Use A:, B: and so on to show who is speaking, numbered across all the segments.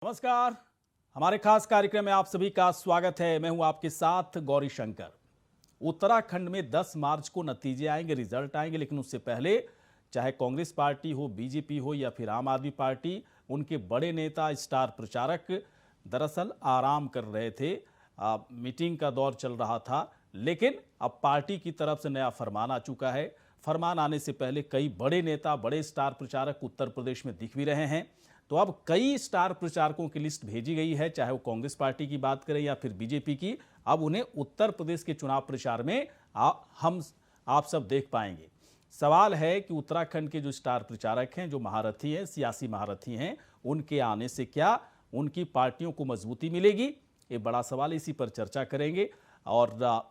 A: नमस्कार। हमारे खास कार्यक्रम में आप सभी का स्वागत है। मैं हूं आपके साथ गौरी शंकर। उत्तराखंड में 10 मार्च को नतीजे आएंगे, रिजल्ट आएंगे, लेकिन उससे पहले चाहे कांग्रेस पार्टी हो, बीजेपी हो या फिर आम आदमी पार्टी, उनके बड़े नेता, स्टार प्रचारक दरअसल आराम कर रहे थे। मीटिंग का दौर चल रहा था, लेकिन अब पार्टी की तरफ से नया फरमान आ चुका है। फरमान आने से पहले कई बड़े नेता, बड़े स्टार प्रचारक उत्तर प्रदेश में दिख भी रहे हैं। तो अब कई स्टार प्रचारकों की लिस्ट भेजी गई है, चाहे वो कांग्रेस पार्टी की बात करें या फिर बीजेपी की। अब उन्हें उत्तर प्रदेश के चुनाव प्रचार में आप सब देख पाएंगे। सवाल है कि उत्तराखंड के जो स्टार प्रचारक हैं, जो महारथी हैं, सियासी महारथी हैं, उनके आने से क्या उनकी पार्टियों को मजबूती मिलेगी? ये बड़ा सवाल है, इसी पर चर्चा करेंगे। और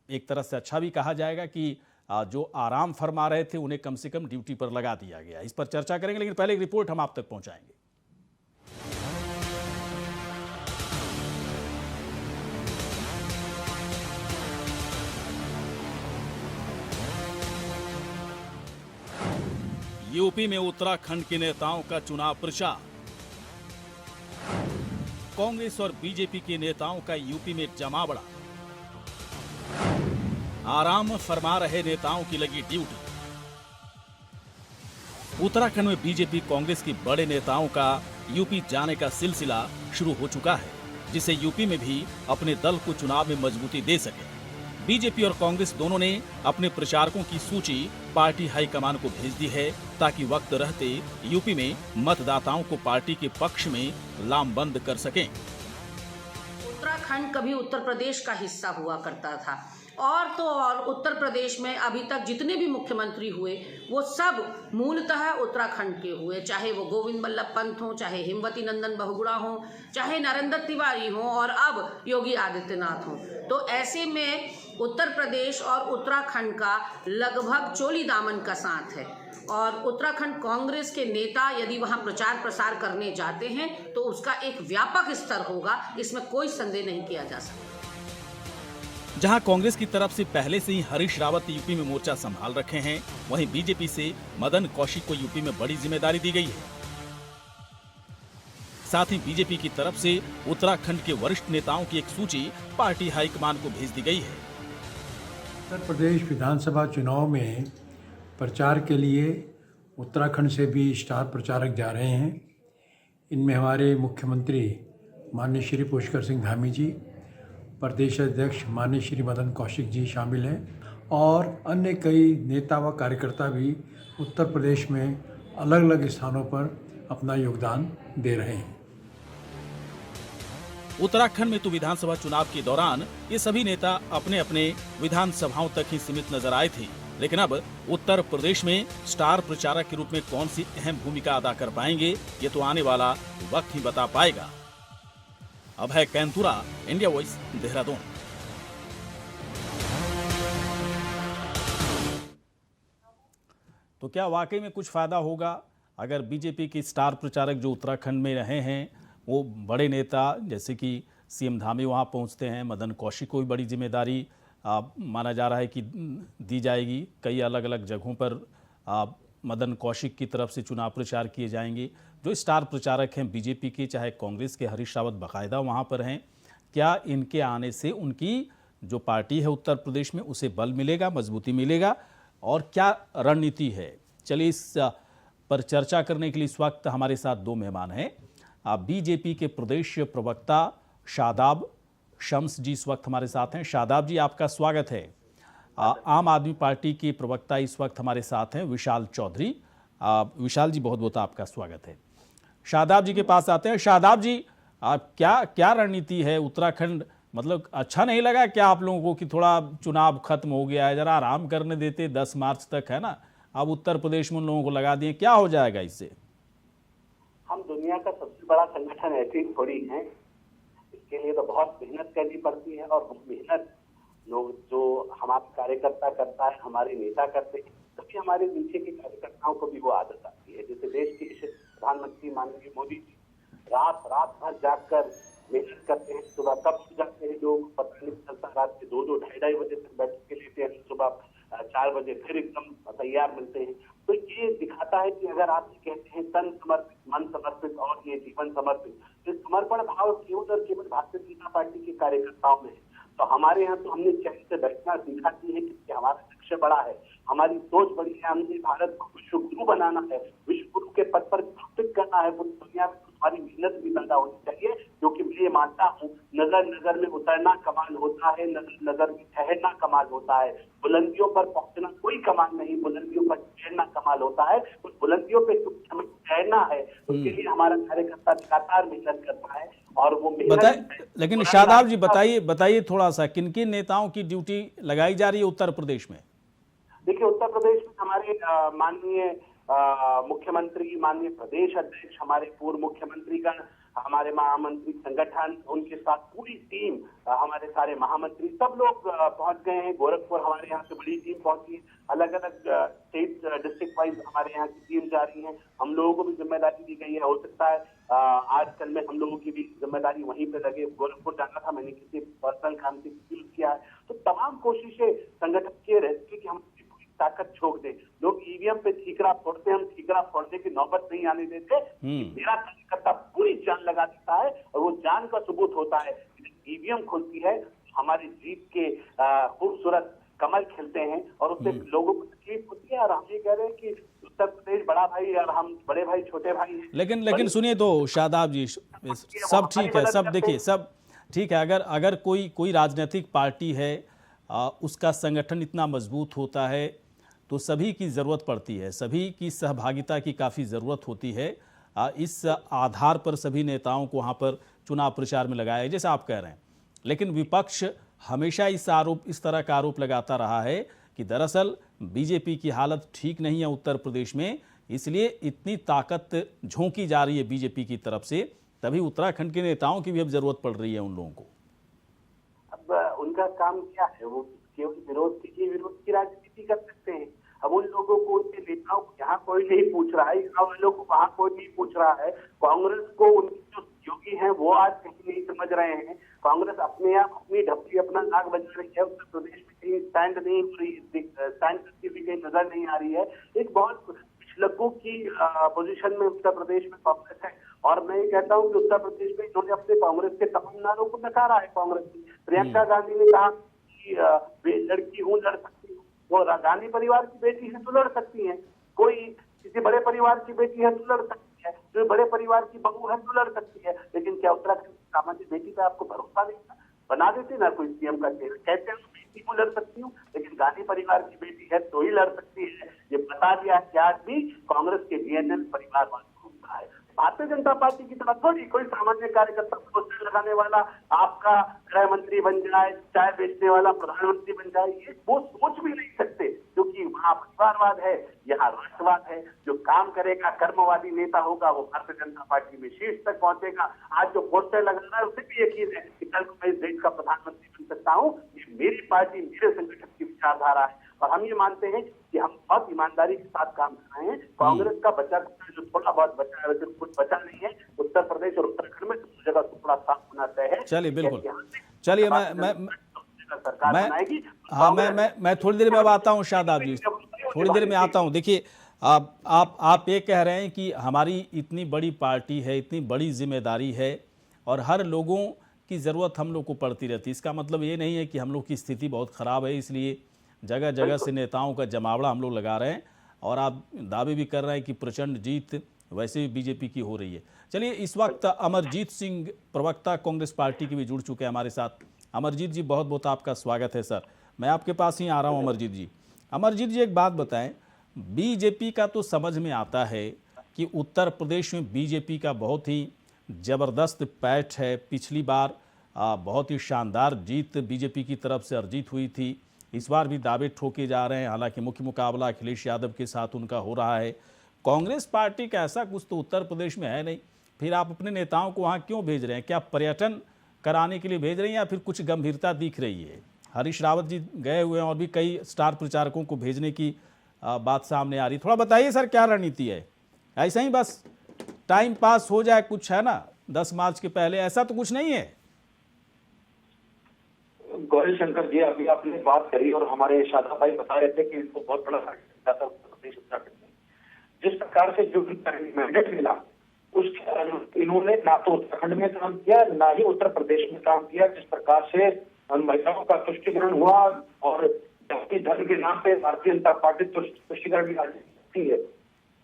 A: एक तरह से अच्छा भी कहा जाएगा कि जो आराम फरमा रहे थे उन्हें कम से कम ड्यूटी पर लगा दिया गया। इस पर चर्चा करेंगे, लेकिन पहले एक रिपोर्ट हम आप तक पहुंचाएंगे। यूपी में उत्तराखंड के नेताओं का चुनाव प्रचार। कांग्रेस और बीजेपी के नेताओं का यूपी में जमावड़ा। आराम फरमा रहे नेताओं की लगी ड्यूटी। उत्तराखंड में बीजेपी कांग्रेस के बड़े नेताओं का यूपी जाने का सिलसिला शुरू हो चुका है, जिससे यूपी में भी अपने दल को चुनाव में मजबूती दे सके। बीजेपी और कांग्रेस दोनों ने अपने प्रचारकों की सूची पार्टी हाईकमान को भेज दी है, ताकि वक्त रहते यूपी में मतदाताओं को पार्टी के पक्ष में लामबंद कर सकें।
B: उत्तराखंड कभी उत्तर प्रदेश का हिस्सा हुआ करता था, और उत्तर प्रदेश में अभी तक जितने भी मुख्यमंत्री हुए वो सब मूलतः उत्तराखंड के हुए, चाहे वो गोविंद बल्लभ पंत हो, चाहे हेमवती नंदन बहुगुणा हो, चाहे नरेंद्र तिवारी हो, और अब योगी आदित्यनाथ हो। तो ऐसे में उत्तर प्रदेश और उत्तराखंड का लगभग चोली दामन का साथ है, और उत्तराखंड कांग्रेस के नेता यदि वहां प्रचार प्रसार करने जाते हैं तो उसका एक व्यापक स्तर होगा, इसमें कोई संदेह नहीं किया जा सकता।
A: जहां कांग्रेस की तरफ से पहले से ही हरीश रावत यूपी में मोर्चा संभाल रखे हैं, वहीं बीजेपी से मदन कौशिक को यूपी में बड़ी जिम्मेदारी दी गई है। साथ ही बीजेपी की तरफ से उत्तराखंड के वरिष्ठ नेताओं की एक सूची पार्टी हाईकमान को भेज दी गई है।
C: उत्तर प्रदेश विधानसभा चुनाव में प्रचार के लिए उत्तराखंड से भी स्टार प्रचारक जा रहे हैं। इनमें हमारे मुख्यमंत्री माननीय श्री पुष्कर सिंह धामी जी, प्रदेश अध्यक्ष माननीय श्री मदन कौशिक जी शामिल हैं, और अन्य कई नेता व कार्यकर्ता भी उत्तर प्रदेश में अलग अलग स्थानों पर अपना योगदान दे रहे हैं।
A: उत्तराखंड में तो विधानसभा चुनाव के दौरान ये सभी नेता अपने अपने विधानसभाओं तक ही सीमित नजर आए थे, लेकिन अब उत्तर प्रदेश में स्टार प्रचारक के रूप में कौन सी अहम भूमिका अदा कर पाएंगे, ये तो आने वाला वक्त ही बता पाएगा। अभय कैंतुरा, इंडिया वॉइस, देहरादून। तो क्या वाकई में कुछ फायदा होगा अगर बीजेपी के स्टार प्रचारक जो उत्तराखंड में रहे हैं, वो बड़े नेता जैसे कि सीएम धामी वहां पहुंचते हैं, मदन कौशिक को भी बड़ी जिम्मेदारी माना जा रहा है कि दी जाएगी। कई अलग अलग जगहों पर मदन कौशिक की तरफ से चुनाव प्रचार किए जाएंगे। जो स्टार प्रचारक हैं बीजेपी के, चाहे कांग्रेस के, हरीश रावत बाकायदा वहाँ पर हैं। क्या इनके आने से उनकी जो पार्टी है उत्तर प्रदेश में उसे बल मिलेगा, मजबूती मिलेगा, और क्या रणनीति है? चलिए इस पर चर्चा करने के लिए इस वक्त हमारे साथ दो मेहमान हैं। बीजेपी के प्रदेश प्रवक्ता शादाब शम्स जी इस वक्त हमारे साथ हैं। शादाब जी, आपका स्वागत है। आम आदमी पार्टी के प्रवक्ता इस वक्त हमारे साथ हैं विशाल चौधरी। विशाल जी, बहुत बहुत आपका स्वागत है। शादाब जी के पास आते हैं। शादाब जी, क्या रणनीति है? उत्तराखंड मतलब अच्छा नहीं लगा क्या आप लोगों को कि थोड़ा चुनाव खत्म हो गया है, जरा आराम करने देते, 10 मार्च तक है ना, अब उत्तर प्रदेश में उन लोगों को लगा दिए, क्या हो जाएगा इससे?
D: हम दुनिया का सबसे बड़ा संगठन ऐसे ही थोड़ी है, इसके लिए तो बहुत मेहनत करनी पड़ती है, और वो मेहनत लोग जो हमारे कार्यकर्ता करता है, हमारे नेता करते हैं, तभी हमारे नीचे के कार्यकर्ताओं को भी वो आदत आती है। जैसे देश के प्रधानमंत्री माननीय मोदी जी रात भर जागकर मेहनत करते हैं, सुबह कब सो जाते हैं लोग पता नहीं चलता, रात के 2-2, ढाई बजे तक बैठ के लेते हैं, सुबह 4 बजे फिर एकदम तैयार मिलते हैं। तो ये दिखाता है कि अगर आप कहते हैं तन समर्पित, मन समर्पित और ये जीवन समर्पित, समर्पण भाव केवल और केवल भारतीय जनता पार्टी के कार्यकर्ताओं में है। तो हमारे यहाँ तो हमने चैन से बैठना सीखा है कि हमारा लक्ष्य बड़ा है, हमारी सोच बड़ी है, हमने भारत को विश्व गुरु बनाना है, विश्व गुरु के पद पर स्थापित करना है पूरी दुनिया में। हमारी मेहनत भी पैदा होनी चाहिए, क्योंकि मैं ये मानता हूँ नगर नगर में उतरना कमाल होता है, नगर नगर में ठहरना कमाल होता है। बुलंदियों पर पहुंचना कोई कमाल नहीं, बुलंदियों पर ठहरना कमाल होता है। उस बुलंदियों पे हमें ठहरना है, उसके लिए हमारा कार्यकर्ता लगातार मेहनत करता है और वो मेहनत।
A: लेकिन शादाब जी बताइए थोड़ा सा किन किन नेताओं की ड्यूटी लगाई जा रही है उत्तर प्रदेश में?
D: देखिए, उत्तर प्रदेश में हमारे माननीय मुख्यमंत्री, माननीय प्रदेश अध्यक्ष, हमारे पूर्व मुख्यमंत्रीगण, हमारे महामंत्री संगठन, उनके साथ पूरी टीम, हमारे सारे महामंत्री, सब लोग पहुंच गए हैं। गोरखपुर हमारे यहाँ से बड़ी टीम पहुंची है, अलग अलग स्टेट डिस्ट्रिक्ट वाइज हमारे यहाँ की टीम जा रही है। हम लोगों को भी जिम्मेदारी दी गई है, हो सकता है आजकल में हम लोगों की भी जिम्मेदारी वहीं पे लगे। गोरखपुर जाना था, मैंने किसी पर्सनल काम से यूज किया है। तो तमाम कोशिशें संगठन की रहती है कि हम ताकत छोड़ दे। लोग ईवीएम पे ठीकरा फोड़ते हैं, हम ठीकरा फोड़ने की नौबत नहीं आने देते। मेरा कार्यकर्ता पूरी जान लगा देता है और वो जान का सबूत होता है। ईवीएम खुलती है, हमारी जीत के खूबसूरत कमल खिलते हैं और उससे लोगों को तकलीफ होती है। और हम ये कह रहे हैं कि उत्तर प्रदेश बड़ा भाई और हम बड़े भाई छोटे भाई हैं।
A: लेकिन सुनिए तो शादाब जी, सब ठीक है, सब देखिए सब ठीक है। अगर कोई राजनीतिक पार्टी है, उसका संगठन इतना मजबूत होता है तो सभी की ज़रूरत पड़ती है, सभी की सहभागिता की काफ़ी ज़रूरत होती है। इस आधार पर सभी नेताओं को वहाँ पर चुनाव प्रचार में लगाया है, जैसा आप कह रहे हैं। लेकिन विपक्ष हमेशा इस तरह का आरोप लगाता रहा है कि दरअसल बीजेपी की हालत ठीक नहीं है उत्तर प्रदेश में, इसलिए इतनी ताकत झोंकी जा रही है बीजेपी की तरफ से, तभी उत्तराखंड के नेताओं की भी अब ज़रूरत पड़ रही है उन लोगों को।
D: अब उनका काम क्या है? वो केवल विरोध की राजनीति कर सकते हैं। अब उन लोगों को, उनके नेताओं को यहाँ कोई नहीं पूछ रहा है, गाँव वालों को वहाँ कोई नहीं पूछ रहा है। कांग्रेस को उनके जो सहयोगी हैं वो आज कहीं नहीं समझ रहे हैं। कांग्रेस अपने आप अपनी ढप्पी अपना नाक बजा रही है। उत्तर प्रदेश में कहीं स्टैंड नहीं हो रही, स्टैंड करती हुई कहीं नजर नहीं आ रही है। एक बहुत पिछलग्गू की पोजीशन में उत्तर प्रदेश में कांग्रेस है। और मैं ये कहता हूँ कि उत्तर प्रदेश में इन्होंने अपने कांग्रेस के तमाम नारों को नकारा है। कांग्रेस की प्रियंका गांधी ने कहा कि लड़की हूँ, लड़ सकती हूँ। वो गांधी परिवार की बेटी है तो लड़ सकती है, कोई किसी बड़े परिवार की बेटी है तो लड़ सकती है, कोई बड़े परिवार की बहू है तो लड़ सकती है। लेकिन क्या उत्तराखंड की सामान्य बेटी पे आपको भरोसा नहीं था? बना देते ना कोई सीएम का चेहरा, कहते हैं बेटी को लड़ सकती हूँ, लेकिन गांधी परिवार की बेटी है तो ही लड़ सकती है। ये बता दिया कि आज भी कांग्रेस के डीएनए परिवारवाद घूमता है। भारतीय जनता पार्टी की तरफ थोड़ी कोई सामान्य कार्यकर्ता पोस्टर लगाने वाला आपका गृह मंत्री बन जाए, चाय बेचने वाला प्रधानमंत्री बन जाए, ये वो सोच भी नहीं सकते, क्योंकि वहाँ परिवारवाद है, यहाँ राष्ट्रवाद है। जो काम करेगा, कर्मवादी नेता होगा, वो भारतीय जनता पार्टी में शीर्ष तक पहुंचेगा। आज जो पोस्टर लगा रहा है उसे भी यकीन है कि कल को मैं इस देश का प्रधानमंत्री बन सकता हूँ। ये मेरी पार्टी, मेरे संगठन की विचारधारा है और हम ये मानते हैं कि हम बहुत ईमानदारी के साथ काम कर रहे हैं। कांग्रेस का बचा जो थोड़ा बहुत बचा है, वैसे कुछ बचा नहीं है। उत्तर प्रदेश और उत्तराखंड में दोनों जगह टुकड़ा साफ होना तय है।
A: चलिए बिल्कुल, चलिए मैं थोड़ी देर में अब आता हूँ शादाब जी, थोड़ी देर में आता हूँ। देखिए आप ये कह रहे हैं कि हमारी इतनी बड़ी पार्टी है, इतनी बड़ी जिम्मेदारी है और हर लोगों की ज़रूरत हम लोग को पड़ती रहती है। इसका मतलब ये नहीं है कि हम लोग की स्थिति बहुत ख़राब है, इसलिए जगह जगह से नेताओं का जमावड़ा हम लोग लगा रहे हैं। और आप दावे भी कर रहे हैं कि प्रचंड जीत वैसे भी बीजेपी की हो रही है। चलिए इस वक्त अमरजीत सिंह, प्रवक्ता कांग्रेस पार्टी के भी जुड़ चुके हैं हमारे साथ। अमरजीत जी बहुत बहुत आपका स्वागत है सर। मैं आपके पास ही आ रहा हूँ अमरजीत जी। अमरजीत जी एक बात बताएं, बीजेपी का तो समझ में आता है कि उत्तर प्रदेश में बीजेपी का बहुत ही ज़बरदस्त पैठ है। पिछली बार बहुत ही शानदार जीत बीजेपी की तरफ से अर्जित हुई थी, इस बार भी दावे ठोके जा रहे हैं। हालांकि मुख्य मुकाबला अखिलेश यादव के साथ उनका हो रहा है। कांग्रेस पार्टी का ऐसा कुछ तो उत्तर प्रदेश में है नहीं, फिर आप अपने नेताओं को वहाँ क्यों भेज रहे हैं? क्या पर्यटन कराने के लिए भेज रहे हैं या फिर कुछ गंभीरता दिख रही है? हरीश रावत जी गए हुए हैं और भी कई स्टार प्रचारकों को भेजने की बात सामने आ रही। थोड़ा बताइए सर क्या रणनीति है? ऐसा ही बस टाइम पास हो जाए कुछ, है ना, 10 मार्च के पहले, ऐसा तो कुछ नहीं है।
E: गौरी शंकर जी, अभी आपने बात करी और हमारे शादा भाई बता रहे थे कि इनको बहुत बड़ा उत्तर प्रदेश उत्तराखंड में जिस प्रकार से जो मैंडेट मिला उसके इन्होंने ना तो उत्तराखंड में काम किया, ना ही उत्तर प्रदेश में काम किया। जिस प्रकार से महिलाओं का तुष्टिकरण हुआ और जाति धर्म के नाम पे भारतीय जनता पार्टी तुष्टिकरण की राजनीति है,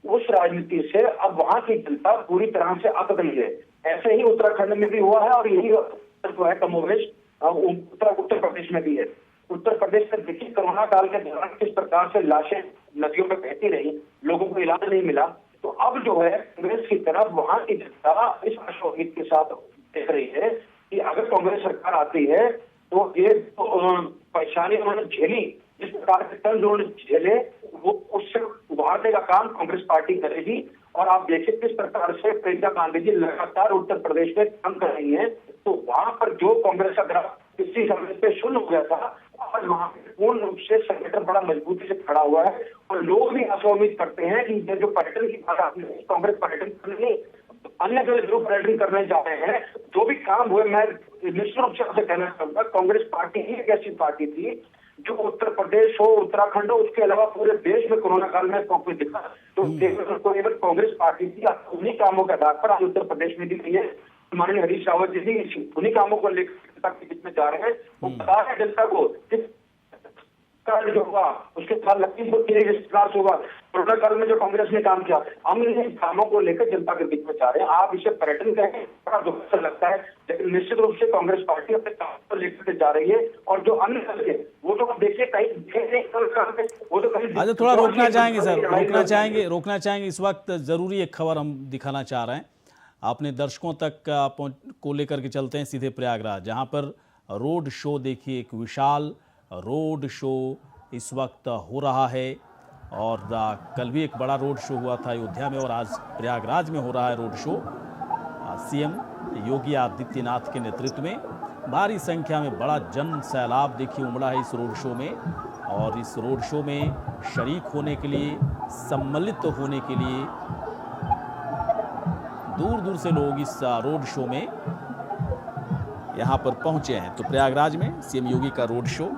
E: उस राजनीति से अब वहां की जनता पूरी तरह से अक गई है। ऐसे ही उत्तराखंड में भी हुआ है और यही जो है कमोवेश उत्तर प्रदेश में भी है। उत्तर प्रदेश में देखिए कोरोना काल के दौरान किस प्रकार से लाशें नदियों में बहती रही, लोगों को इलाज नहीं मिला। तो अब जो है कांग्रेस की तरफ वहां की जनता इस आशा उम्मीद के साथ देख रही है कि अगर कांग्रेस सरकार आती है तो ये परेशानी उन्होंने झेली, जिस प्रकार के तंज उन्होंने झेले, वो उससे उभारने का काम कांग्रेस पार्टी करेगी। और आप देखिए किस प्रकार से प्रियंका गांधी जी लगातार उत्तर प्रदेश में काम कर रही है। तो वहां पर जो कांग्रेस का ग्राफ किसी समय पे शून्य हो गया था, आज वहां पे पूर्ण रूप से संगठन बड़ा मजबूती से खड़ा हुआ है। और लोग भी आशा उम्मीद करते हैं कि ये जो पर्यटन की बात आपने, कांग्रेस पर्यटन करने अन्य जगह जो पर्यटन करने जा रहे हैं, जो भी काम हुए, मैं निश्चित रूप से आपसे कहना चाहूंगा कांग्रेस पार्टी ही एक ऐसी पार्टी थी जो उत्तर प्रदेश हो, उत्तराखंड हो, उसके अलावा पूरे देश में कोरोना काल में कांग्रेस दिखा। तो केवल कांग्रेस पार्टी थी, उन्हीं कामों के आधार पर आज उत्तर प्रदेश में भी नहीं है। माननीय हरीश रावत जी भी उन्हीं कामों को लेकर के बीच में जा रहे हैं। वो बता रहे जनता को जो होगा उसके साथ लखीमपुर खीरी विकास होगा। कोरोना काल में जो कांग्रेस ने काम किया, हम इन कामों को लेकर जनता के बीच में जा रहे हैं। आप इसे पर्यटन कहें, बड़ा दुख से लगता है, लेकिन निश्चित रूप से कांग्रेस पार्टी अपने काम को लेकर के जा रही है। और जो अन्य दल के वो तो देखिए कहीं वो तो कहीं
A: आज थोड़ा रोकना चाहेंगे सर, रोकना चाहेंगे इस वक्त जरूरी एक खबर हम दिखाना चाह रहे हैं अपने दर्शकों तक को लेकर के चलते हैं सीधे प्रयागराज, जहां पर रोड शो देखिए, एक विशाल रोड शो इस वक्त हो रहा है। और कल भी एक बड़ा रोड शो हुआ था अयोध्या में और आज प्रयागराज में हो रहा है road show. CM Yogi Adityanath के नेतृत्व में भारी संख्या में बड़ा जन सैलाब देखिए उमड़ा है इस रोड शो में। और इस रोड शो में शरीक होने के लिए, सम्मिलित होने के लिए दूर दूर से लोग इस रोड शो में यहाँ पर पहुँचे हैं। तो प्रयागराज में सीएम योगी का रोड शो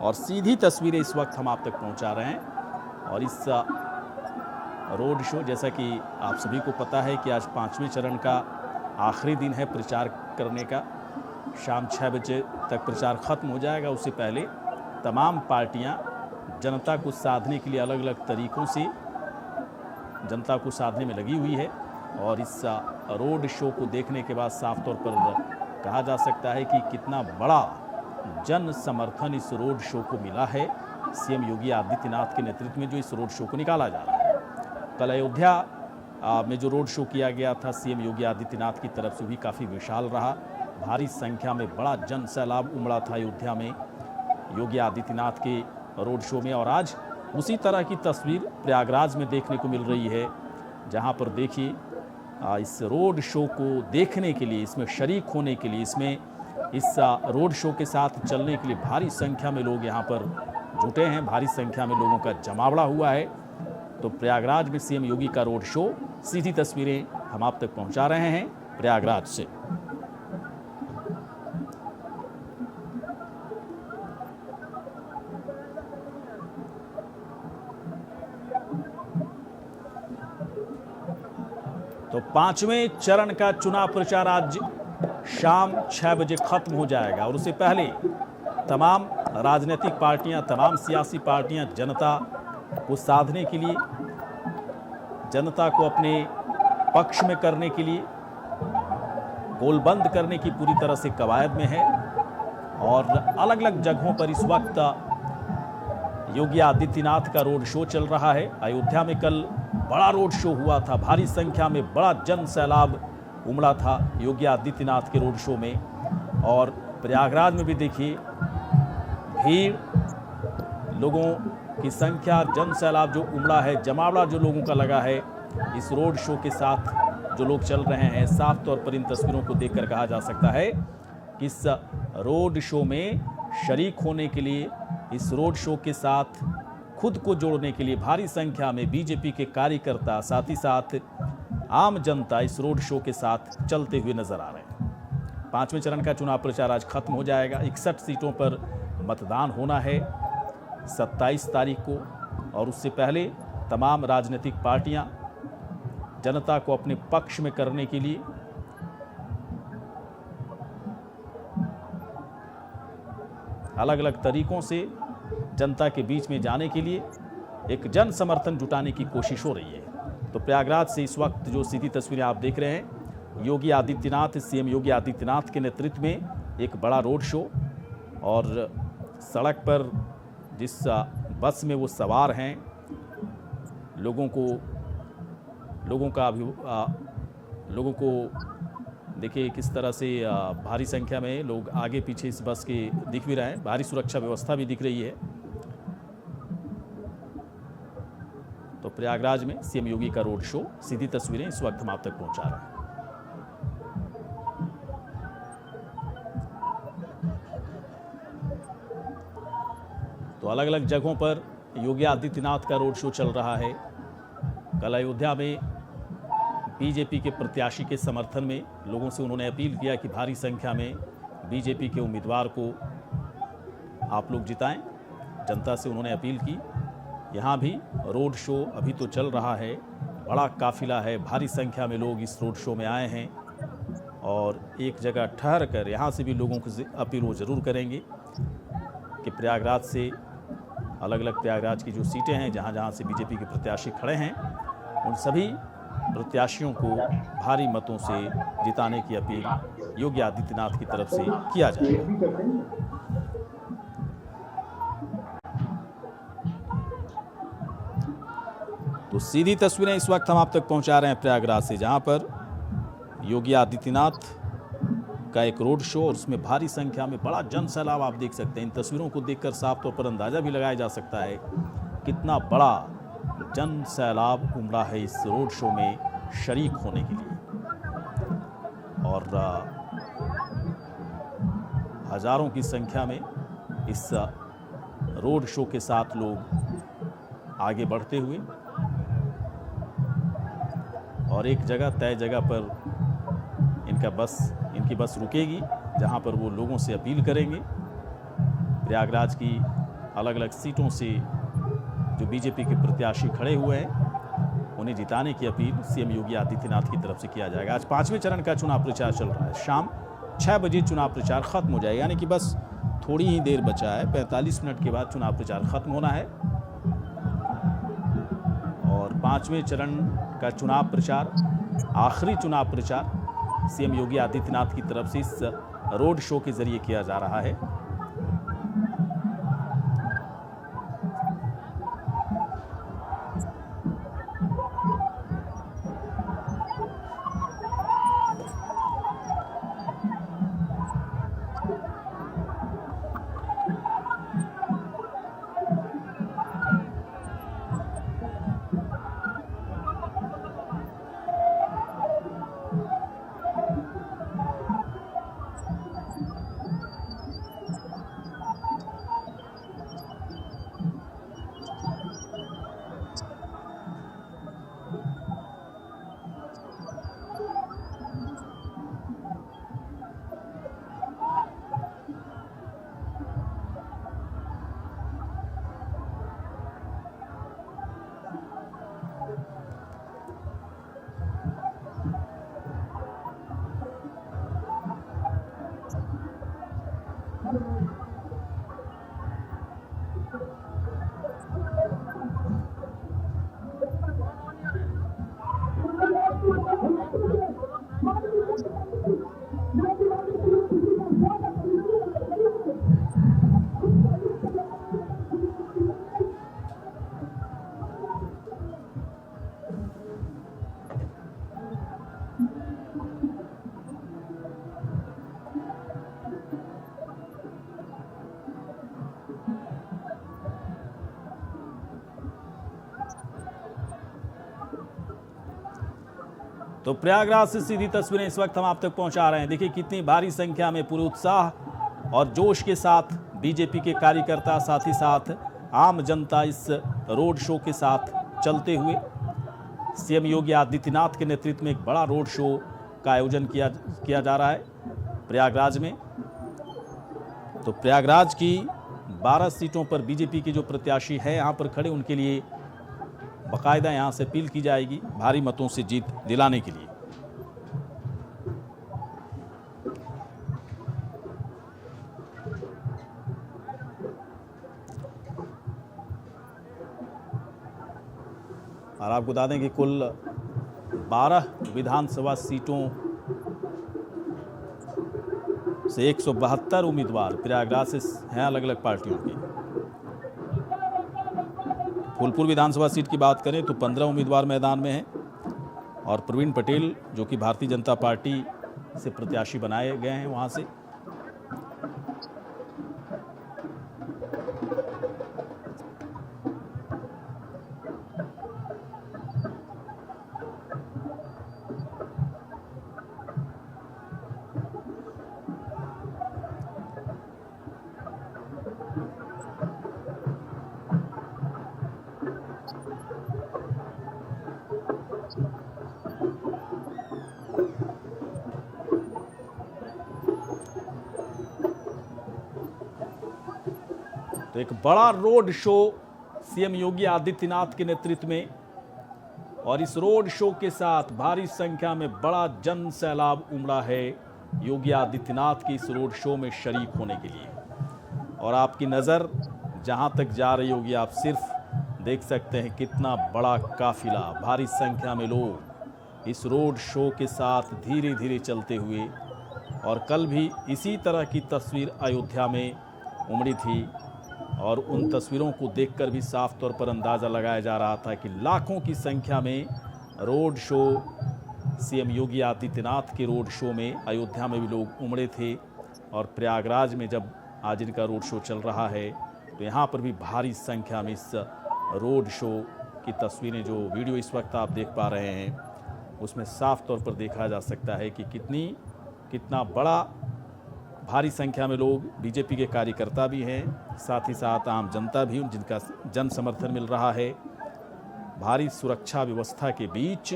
A: और सीधी तस्वीरें इस वक्त हम आप तक पहुँचा रहे हैं। और इस रोड शो, जैसा कि आप सभी को पता है कि आज 5वें चरण का आखिरी दिन है प्रचार करने का। शाम 6 बजे तक प्रचार खत्म हो जाएगा। उससे पहले तमाम पार्टियां जनता को साधने के लिए अलग अलग तरीक़ों से जनता को साधने में लगी हुई है। और इस रोड शो को देखने के बाद साफ तौर पर कहा जा सकता है कि कितना बड़ा जन समर्थन इस रोड शो को मिला है सीएम योगी आदित्यनाथ के नेतृत्व में जो इस रोड शो को निकाला जा रहा है। कल अयोध्या में जो रोड शो किया गया था सीएम योगी आदित्यनाथ की तरफ से भी काफ़ी विशाल रहा। भारी संख्या में बड़ा जन सैलाब उमड़ा था अयोध्या में योगी आदित्यनाथ के रोड शो में। और आज उसी तरह की तस्वीर प्रयागराज में देखने को मिल रही है, जहां पर देखिए इस रोड शो को देखने के लिए, इसमें शरीक होने के लिए, इसमें इस रोड शो के साथ चलने के लिए भारी संख्या में लोग यहाँ पर जुटे हैं। भारी संख्या में लोगों का जमावड़ा हुआ है। तो प्रयागराज में सीएम योगी का रोड शो, सीधी तस्वीरें हम आप तक पहुंचा रहे हैं प्रयागराज से। तो 5वें चरण का चुनाव प्रचार आज शाम 6 बजे खत्म हो जाएगा। और उससे पहले तमाम राजनीतिक पार्टियां, तमाम सियासी पार्टियां जनता को साधने के लिए, जनता को अपने पक्ष में करने के लिए, गोलबंद करने की पूरी तरह से कवायद में है। और अलग अलग जगहों पर इस वक्त योगी आदित्यनाथ का रोड शो चल रहा है। अयोध्या में कल बड़ा रोड शो हुआ था, भारी संख्या में बड़ा जन सैलाब उमड़ा था योगी आदित्यनाथ के रोड शो में। और प्रयागराज में भी देखिए भीड़, लोगों की संख्या, जन सैलाब जो उमड़ा है, जमावड़ा जो लोगों का लगा है इस रोड शो के साथ जो लोग चल रहे हैं। साफ तौर पर इन तस्वीरों को देखकर कहा जा सकता है कि इस रोड शो में शरीक होने के लिए, इस रोड शो के साथ खुद को जोड़ने के लिए भारी संख्या में बीजेपी के कार्यकर्ता, साथ ही साथ आम जनता इस रोड शो के साथ चलते हुए नजर आ रहे हैं। 5वें चरण का चुनाव प्रचार आज खत्म हो जाएगा। 61 सीटों पर मतदान होना है 27 तारीख को। और उससे पहले तमाम राजनीतिक पार्टियां जनता को अपने पक्ष में करने के लिए अलग अलग तरीकों से जनता के बीच में जाने के लिए एक जन समर्थन जुटाने की कोशिश हो रही है। तो प्रयागराज से इस वक्त जो सीधी तस्वीरें आप देख रहे हैं, योगी आदित्यनाथ, सीएम योगी आदित्यनाथ के नेतृत्व में एक बड़ा रोड शो, और सड़क पर जिस बस में वो सवार हैं, लोगों को देखिए किस तरह से भारी संख्या में लोग आगे पीछे इस बस के दिख भी रहे हैं। भारी सुरक्षा व्यवस्था भी दिख रही है। तो प्रयागराज में सीएम योगी का रोड शो, सीधी तस्वीरें इस वक्त हम आप तक पहुंचा रहे हैं। तो अलग अलग जगहों पर योगी आदित्यनाथ का रोड शो चल रहा है। कल अयोध्या में बीजेपी के प्रत्याशी के समर्थन में लोगों से उन्होंने अपील किया कि भारी संख्या में बीजेपी के उम्मीदवार को आप लोग जिताएं। जनता से उन्होंने अपील की। यहाँ भी रोड शो अभी तो चल रहा है, बड़ा काफिला है, भारी संख्या में लोग इस रोड शो में आए हैं और एक जगह ठहर कर यहाँ से भी लोगों को अपील वो ज़रूर करेंगे कि प्रयागराज से अलग अलग प्रयागराज की जो सीटें हैं जहाँ जहाँ से बीजेपी के प्रत्याशी खड़े हैं, उन सभी प्रत्याशियों को भारी मतों से जिताने की अपील योगी आदित्यनाथ की तरफ से किया जाएगा। तो सीधी तस्वीरें इस वक्त हम आप तक पहुंचा रहे हैं प्रयागराज से, जहां पर योगी आदित्यनाथ का एक रोड शो और उसमें भारी संख्या में बड़ा जन सैलाब आप देख सकते हैं। इन तस्वीरों को देखकर साफ तौर पर अंदाजा भी लगाया जा सकता है कितना बड़ा जन सैलाब उमड़ा है इस रोड शो में शरीक होने के लिए। और हजारों की संख्या में इस रोड शो के साथ लोग आगे बढ़ते हुए और एक जगह तय जगह पर इनकी बस रुकेगी, जहां पर वो लोगों से अपील करेंगे। प्रयागराज की अलग अलग सीटों से जो बीजेपी के प्रत्याशी खड़े हुए हैं, उन्हें जिताने की अपील सीएम योगी आदित्यनाथ की तरफ से किया जाएगा। आज 5वें चरण का चुनाव प्रचार चल रहा है। शाम 6 बजे चुनाव प्रचार खत्म हो जाएगा, यानी कि बस थोड़ी ही देर बचा है। 45 मिनट के बाद चुनाव प्रचार खत्म होना है और 5वें चरण का चुनाव प्रचार, आखिरी चुनाव प्रचार सीएम योगी आदित्यनाथ की तरफ से इस रोड शो के जरिए किया जा रहा है। तो प्रयागराज से सीधी तस्वीरें इस वक्त हम आप तक पहुंचा रहे हैं। देखिए कितनी भारी संख्या में पूरे उत्साह और जोश के साथ बीजेपी के कार्यकर्ता, साथ ही साथ आम जनता इस रोड शो के साथ चलते हुए सीएम योगी आदित्यनाथ के नेतृत्व में एक बड़ा रोड शो का आयोजन किया जा रहा है प्रयागराज में। तो प्रयागराज की 12 सीटों पर बीजेपी के जो प्रत्याशी हैं यहाँ पर खड़े, उनके लिए बाकायदा यहाँ से अपील की जाएगी भारी मतों से जीत दिलाने के लिए। और आपको बता दें कि कुल 12 विधानसभा सीटों से 172 उम्मीदवार प्रयागराज से हैं अलग अलग पार्टियों के। फूलपुर विधानसभा सीट की बात करें तो 15 उम्मीदवार मैदान में हैं और प्रवीण पटेल जो कि भारतीय जनता पार्टी से प्रत्याशी बनाए गए हैं वहां से। तो एक बड़ा road show CM Yogi Adityanath के नेतृत्व में, और इस रोड शो के साथ भारी संख्या में बड़ा जन सैलाब उमड़ा है योगी आदित्यनाथ के इस रोड शो में शरीक होने के लिए। और आपकी नज़र जहां तक जा रही होगी, आप सिर्फ देख सकते हैं कितना बड़ा काफिला, भारी संख्या में लोग इस रोड शो के साथ धीरे धीरे चलते हुए। और कल भी इसी तरह की तस्वीर अयोध्या में उमड़ी थी और उन तस्वीरों को देखकर भी साफ तौर पर अंदाज़ा लगाया जा रहा था कि लाखों की संख्या में road show, CM Yogi Adityanath के रोड शो में अयोध्या में भी लोग उमड़े थे। और प्रयागराज में जब आज इनका रोड शो चल रहा है तो यहाँ पर भी भारी संख्या में इस रोड शो की तस्वीरें, जो वीडियो इस वक्त आप देख पा रहे हैं, उसमें साफ तौर पर देखा जा सकता है कि कितना बड़ा भारी संख्या में लोग, बीजेपी के कार्यकर्ता भी हैं, साथ ही साथ आम जनता भी, जिनका जन समर्थन मिल रहा है। भारी सुरक्षा व्यवस्था के बीच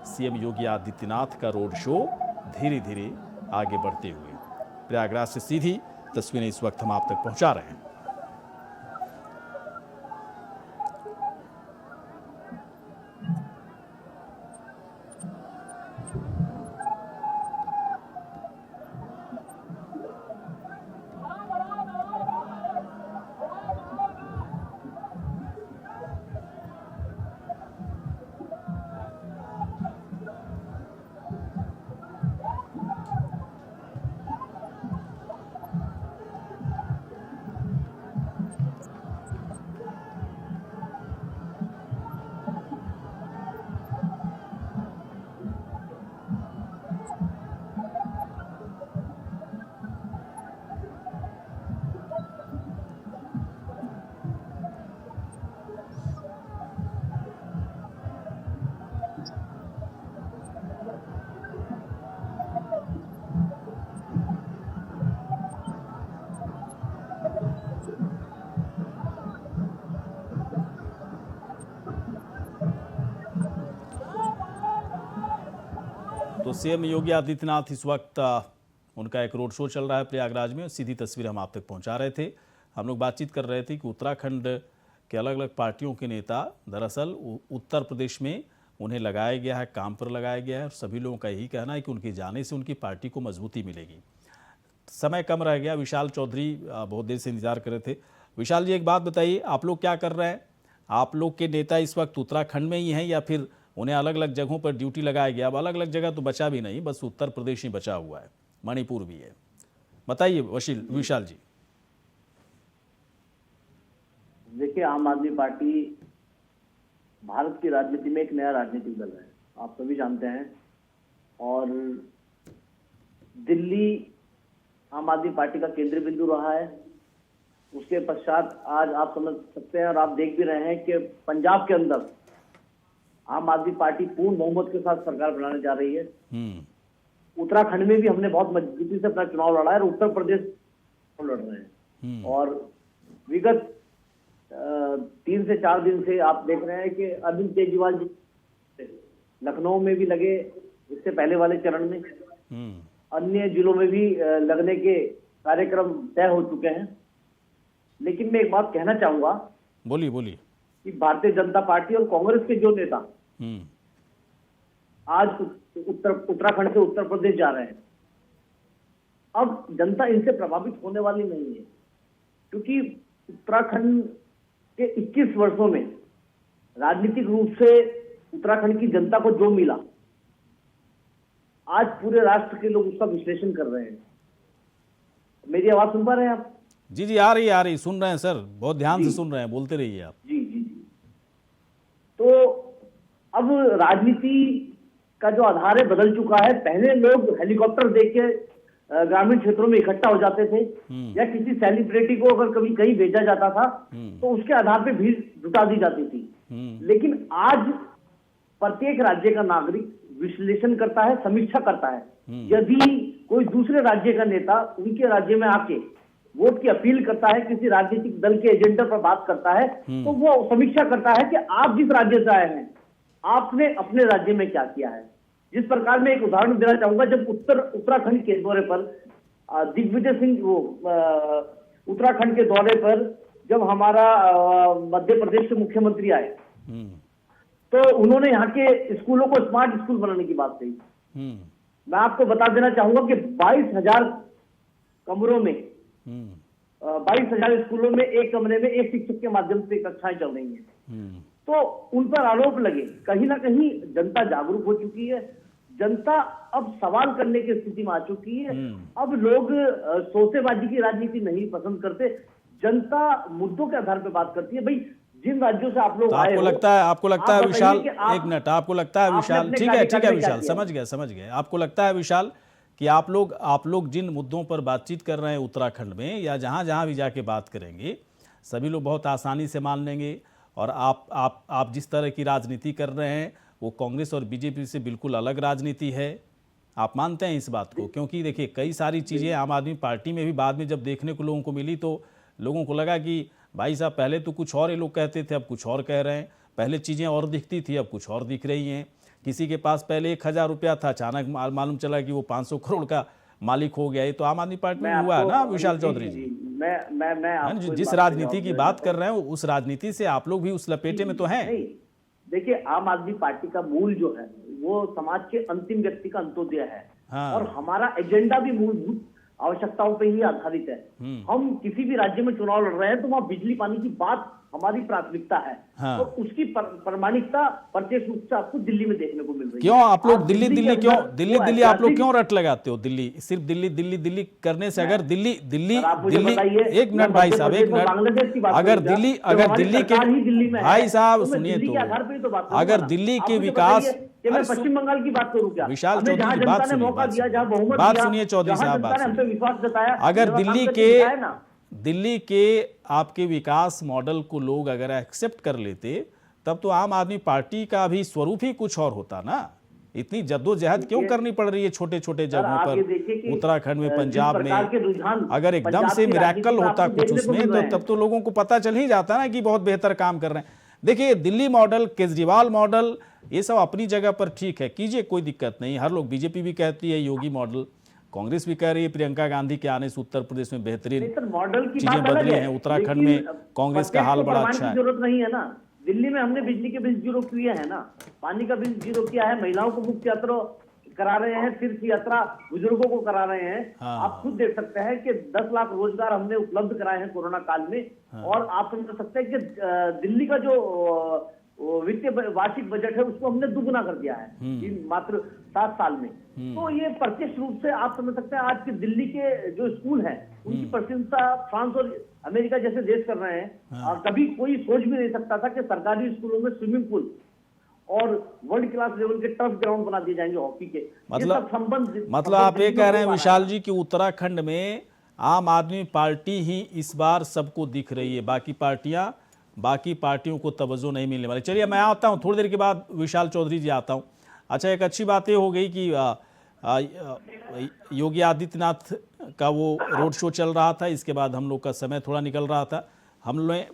A: सीएम योगी आदित्यनाथ का रोड शो धीरे धीरे आगे बढ़ते हुए। प्रयागराज से सीधी तस्वीरें इस वक्त हम आप तक पहुंचा रहे हैं। तो सीएम योगी आदित्यनाथ इस वक्त उनका एक रोड शो चल रहा है प्रयागराज में, सीधी तस्वीर हम आप तक पहुंचा रहे थे। हम लोग बातचीत कर रहे थे कि उत्तराखंड के अलग अलग पार्टियों के नेता दरअसल उत्तर प्रदेश में उन्हें लगाया गया है, काम पर लगाया गया है, और सभी लोगों का यही कहना है कि उनके जाने से उनकी पार्टी को मजबूती मिलेगी। समय कम रह गया, विशाल चौधरी बहुत देर से इंतजार कर रहे थे। विशाल जी, एक बात बताइए, आप लोग क्या कर रहे हैं? आप लोग के नेता इस वक्त उत्तराखंड में ही हैं या फिर उन्हें अलग अलग जगहों पर ड्यूटी लगाया गया? अब अलग अलग जगह तो बचा भी नहीं, बस उत्तर प्रदेश ही बचा हुआ है, मणिपुर भी है। बताइए विशाल जी।
F: देखिए, आम आदमी पार्टी भारत की राजनीति में एक नया राजनीतिक दल है, आप सभी जानते हैं। और दिल्ली आम आदमी पार्टी का केंद्र बिंदु रहा है। उसके पश्चात आज आप समझ सकते हैं और आप देख भी रहे हैं कि पंजाब के अंदर आम आदमी पार्टी पूर्ण बहुमत के साथ सरकार बनाने जा रही है। उत्तराखंड में भी हमने बहुत मजबूती से अपना चुनाव लड़ा है और उत्तर प्रदेश लड़ रहे हैं। और विगत 3 से 4 दिन से आप देख रहे हैं कि अरविंद केजरीवाल जी लखनऊ में भी लगे, इससे पहले वाले चरण में अन्य जिलों में भी लगने के कार्यक्रम तय हो चुके हैं। लेकिन मैं एक बात कहना चाहूंगा,
A: बोलिए।
F: कि भारतीय जनता पार्टी और कांग्रेस के जो नेता
A: हम्म,
F: आज उत्तराखंड से उत्तर प्रदेश जा रहे हैं, अब जनता इनसे प्रभावित होने वाली नहीं है, क्योंकि उत्तराखंड के 21 वर्षों में राजनीतिक रूप से उत्तराखंड की जनता को जो मिला, आज पूरे राष्ट्र के लोग उसका विश्लेषण कर रहे हैं। मेरी आवाज सुन पा रहे हैं आप?
A: जी जी, आ रही, सुन रहे हैं सर, बहुत ध्यान से सुन रहे हैं, बोलते रहिए आप।
F: जी जी जी। तो अब राजनीति का जो आधार है बदल चुका है। पहले लोग हेलीकॉप्टर देख के ग्रामीण क्षेत्रों में इकट्ठा हो जाते थे, या किसी सेलिब्रिटी को अगर कभी कहीं भेजा जाता था तो उसके आधार पे भीड़ जुटा दी जाती थी। लेकिन आज प्रत्येक राज्य का नागरिक विश्लेषण करता है, समीक्षा करता है। यदि कोई दूसरे राज्य का नेता उनके राज्य में आके वोट की अपील करता है, किसी राजनीतिक दल के एजेंडा पर बात करता है, तो वो समीक्षा करता है कि आप जिस राज्य से आए हैं, आपने अपने राज्य में क्या किया है। जिस प्रकार में एक उदाहरण देना चाहूंगा, जब उत्तराखंड के दौरे पर दिग्विजय सिंह वो उत्तराखंड के दौरे पर जब हमारा मध्य प्रदेश के मुख्यमंत्री आए, तो उन्होंने यहाँ के स्कूलों को स्मार्ट स्कूल बनाने की बात कही। मैं आपको बता देना चाहूंगा कि 22,000 कमरों में 22,000 स्कूलों में एक कमरे में एक शिक्षक के माध्यम से कक्षाएं चल रही हैं। तो उन पर आरोप लगे। कहीं ना कहीं जनता जागरूक हो चुकी है, जनता अब सवाल करने की स्थिति में आ चुकी है। अब लोग सोसेबाजी की राजनीति नहीं पसंद करते, जनता मुद्दों के आधार पर बात करती है। भाई जिन राज्यों से आप लोग
A: तो
F: आए
A: आपको
F: हो,
A: लगता है विशाल,
F: आप-
A: एक मिनट, आपको लगता है
F: आपने
A: विशाल,
F: अपने
A: ठीक है
F: कार्यकाल में क्या
A: विशाल,
F: किया?
A: समझ गए, आपको लगता है विशाल कि आप लोग जिन मुद्दों पर बातचीत कर रहे हैं उत्तराखंड में, या जहां जहां भी जाके बात करेंगे, सभी लोग बहुत आसानी से मान लेंगे, और आप जिस तरह की राजनीति कर रहे हैं वो कांग्रेस और बीजेपी से बिल्कुल अलग राजनीति है। आप मानते हैं इस बात को? क्योंकि देखिए कई सारी चीज़ें आम आदमी पार्टी में भी बाद में जब देखने को लोगों को मिली, तो लोगों को लगा कि भाई साहब पहले तो कुछ और ये लोग कहते थे, अब कुछ और कह रहे हैं। पहले चीज़ें और दिखती थी, अब कुछ और दिख रही हैं। किसी के पास पहले 1,000 रुपया था, अचानक मालूम चला कि वो 500 करोड़ का मालिक हो गया। ये तो आम आदमी पार्टी में हुआ है ना विशाल चौधरी जी?
F: मैं आपको इस
A: जिस
F: बात पे
A: राजनीति की
F: जवाब
A: बात
F: देना
A: कर रहे हैं उस राजनीति से आप लोग भी उस लपेटे में तो हैं।
F: नहीं, देखिए आम आदमी पार्टी का मूल जो है वो समाज के अंतिम व्यक्ति का अंत्योदय है।
A: हाँ।
F: और हमारा एजेंडा भी मूलभूत आवश्यकताओं पर ही आधारित है। हम किसी भी राज्य में चुनाव लड़ रहे हैं तो वहाँ बिजली पानी की बात हमारी प्राथमिकता है।
A: हाँ।
F: तो उसकी प्रामाणिकता प्रत्यक्ष रूप से आपको दिल्ली में देखने को मिल रही है।
A: क्यों आप लोग
F: आप
A: दिल्ली
F: के
A: क्यों
F: अंदर
A: दिल्ली
F: वो
A: आप लोग
F: ऐतिहासिक-
A: क्यों रट लगाते हो? दिल्ली सिर्फ दिल्ली करने से, अगर दिल्ली
F: सर, आप मुझे बताइए,
A: एक मिनट भाई साहब, एक
F: मैं बांग्लादेश की
A: मिनट,
F: बात
A: अगर
F: करूंगा,
A: दिल्ली
F: जब
A: अगर
F: हमारी
A: दिल्ली
F: सरकार ही दिल्ली
A: के
F: में है,
A: भाई साहब
F: तो मैं
A: सुनिए,
F: दिल्ली
A: तो
F: के आधार पे ही तो बात करूंगा
A: अगर
F: ना।
A: दिल्ली
F: आप
A: के
F: मुझे
A: विकास,
F: बताइए कि मैं पश्चिम बंगाल की बात करूं क्या?
A: विशाल
F: हमें
A: चौधरी
F: जहां
A: जी, बात
F: जनता ने
A: सुनिए,
F: मौका
A: बात
F: दिया,
A: सुनिए।
F: जहां बहुमत
A: बात
F: दिया,
A: सुनिए चौधरी
F: जहां
A: साहब,
F: जनता
A: बात
F: ने हम पे
A: सुनिए।
F: विश्वास जताया,
A: अगर
F: मेरा काम
A: दिल्ली
F: करके दिखाया ना।
A: दिल्ली के आपके विकास मॉडल को लोग अगर एक्सेप्ट कर लेते, तब तो आम आदमी पार्टी का भी स्वरूप ही कुछ और होता ना। इतनी जद्दोजहद क्यों करनी पड़ रही है छोटे छोटे जगहों
F: आप ये
A: पर,
F: देखिए कि
A: उत्तराखंड में,
F: जिस
A: पंजाब
F: प्रकार के
A: में?
F: रुझान
A: अगर एकदम
F: पंजाब
A: से
F: की
A: मिरेकल
F: राजनीति में
A: होता
F: आपको
A: कुछ
F: देखने को
A: उसमें,
F: मिल
A: तो
F: रहे हैं।
A: तब तो लोगों को पता चल ही जाता ना कि बहुत बेहतर काम कर रहे हैं। देखिए दिल्ली मॉडल, केजरीवाल मॉडल, ये सब अपनी जगह पर ठीक है, कीजिए, कोई दिक्कत नहीं। हर लोग, बीजेपी भी कहती है योगी मॉडल, कांग्रेस भी कह रही है प्रियंका गांधी के आने से उत्तर प्रदेश में बेहतरीन
F: नहीं सर, मॉडल की
A: चीजें
F: बात अलग
A: बदली
F: है,
A: हैं। उत्तराखंड
F: लेकिन
A: में कांग्रेस का हाल
F: प्रत्येक को
A: बड़ा
F: प्रमाण
A: अच्छा
F: की
A: है।
F: जरूरत नहीं है ना। दिल्ली में हमने बिजली के बिल जीरो किए हैं ना, पानी का बिल जीरो किया है, महिलाओं को मुफ्त यात्रा करा रहे हैं, तीर्थ यात्रा बुजुर्गों को करा रहे हैं।
A: हाँ।
F: आप खुद देख सकते हैं कि 10 लाख रोजगार हमने उपलब्ध कराए हैं कोरोना काल में। और आप समझ सकते हैं कि दिल्ली का जो वित्तीय वार्षिक बजट है उसको हमने दुगुना कर दिया है इन मात्र 7 साल में। तो ये प्रत्यक्ष रूप से आप समझ सकते हैं आज के दिल्ली के जो स्कूल हैं उनकी प्रशंसा फ्रांस और अमेरिका जैसे देश कर रहे हैं। और कभी कोई सोच भी नहीं सकता था कि सरकारी स्कूलों में स्विमिंग पूल और वर्ल्ड क्लास लेवल के टर्फ ग्राउंड बना दिए जाएंगे हॉकी के।
A: मतलब आप ये कह रहे हैं विशाल जी कि उत्तराखंड में आम आदमी पार्टी ही इस बार सबको दिख रही है, बाकी पार्टियों को तवज्जो नहीं मिलने वाली। चलिए मैं आता हूं थोड़ी देर के बाद, विशाल चौधरी जी आता हूं। अच्छा, एक अच्छी बात ये हो गई कि योगी आदित्यनाथ का वो रोड शो चल रहा था, इसके बाद हम लोग का समय थोड़ा निकल रहा था, हम लोगों ने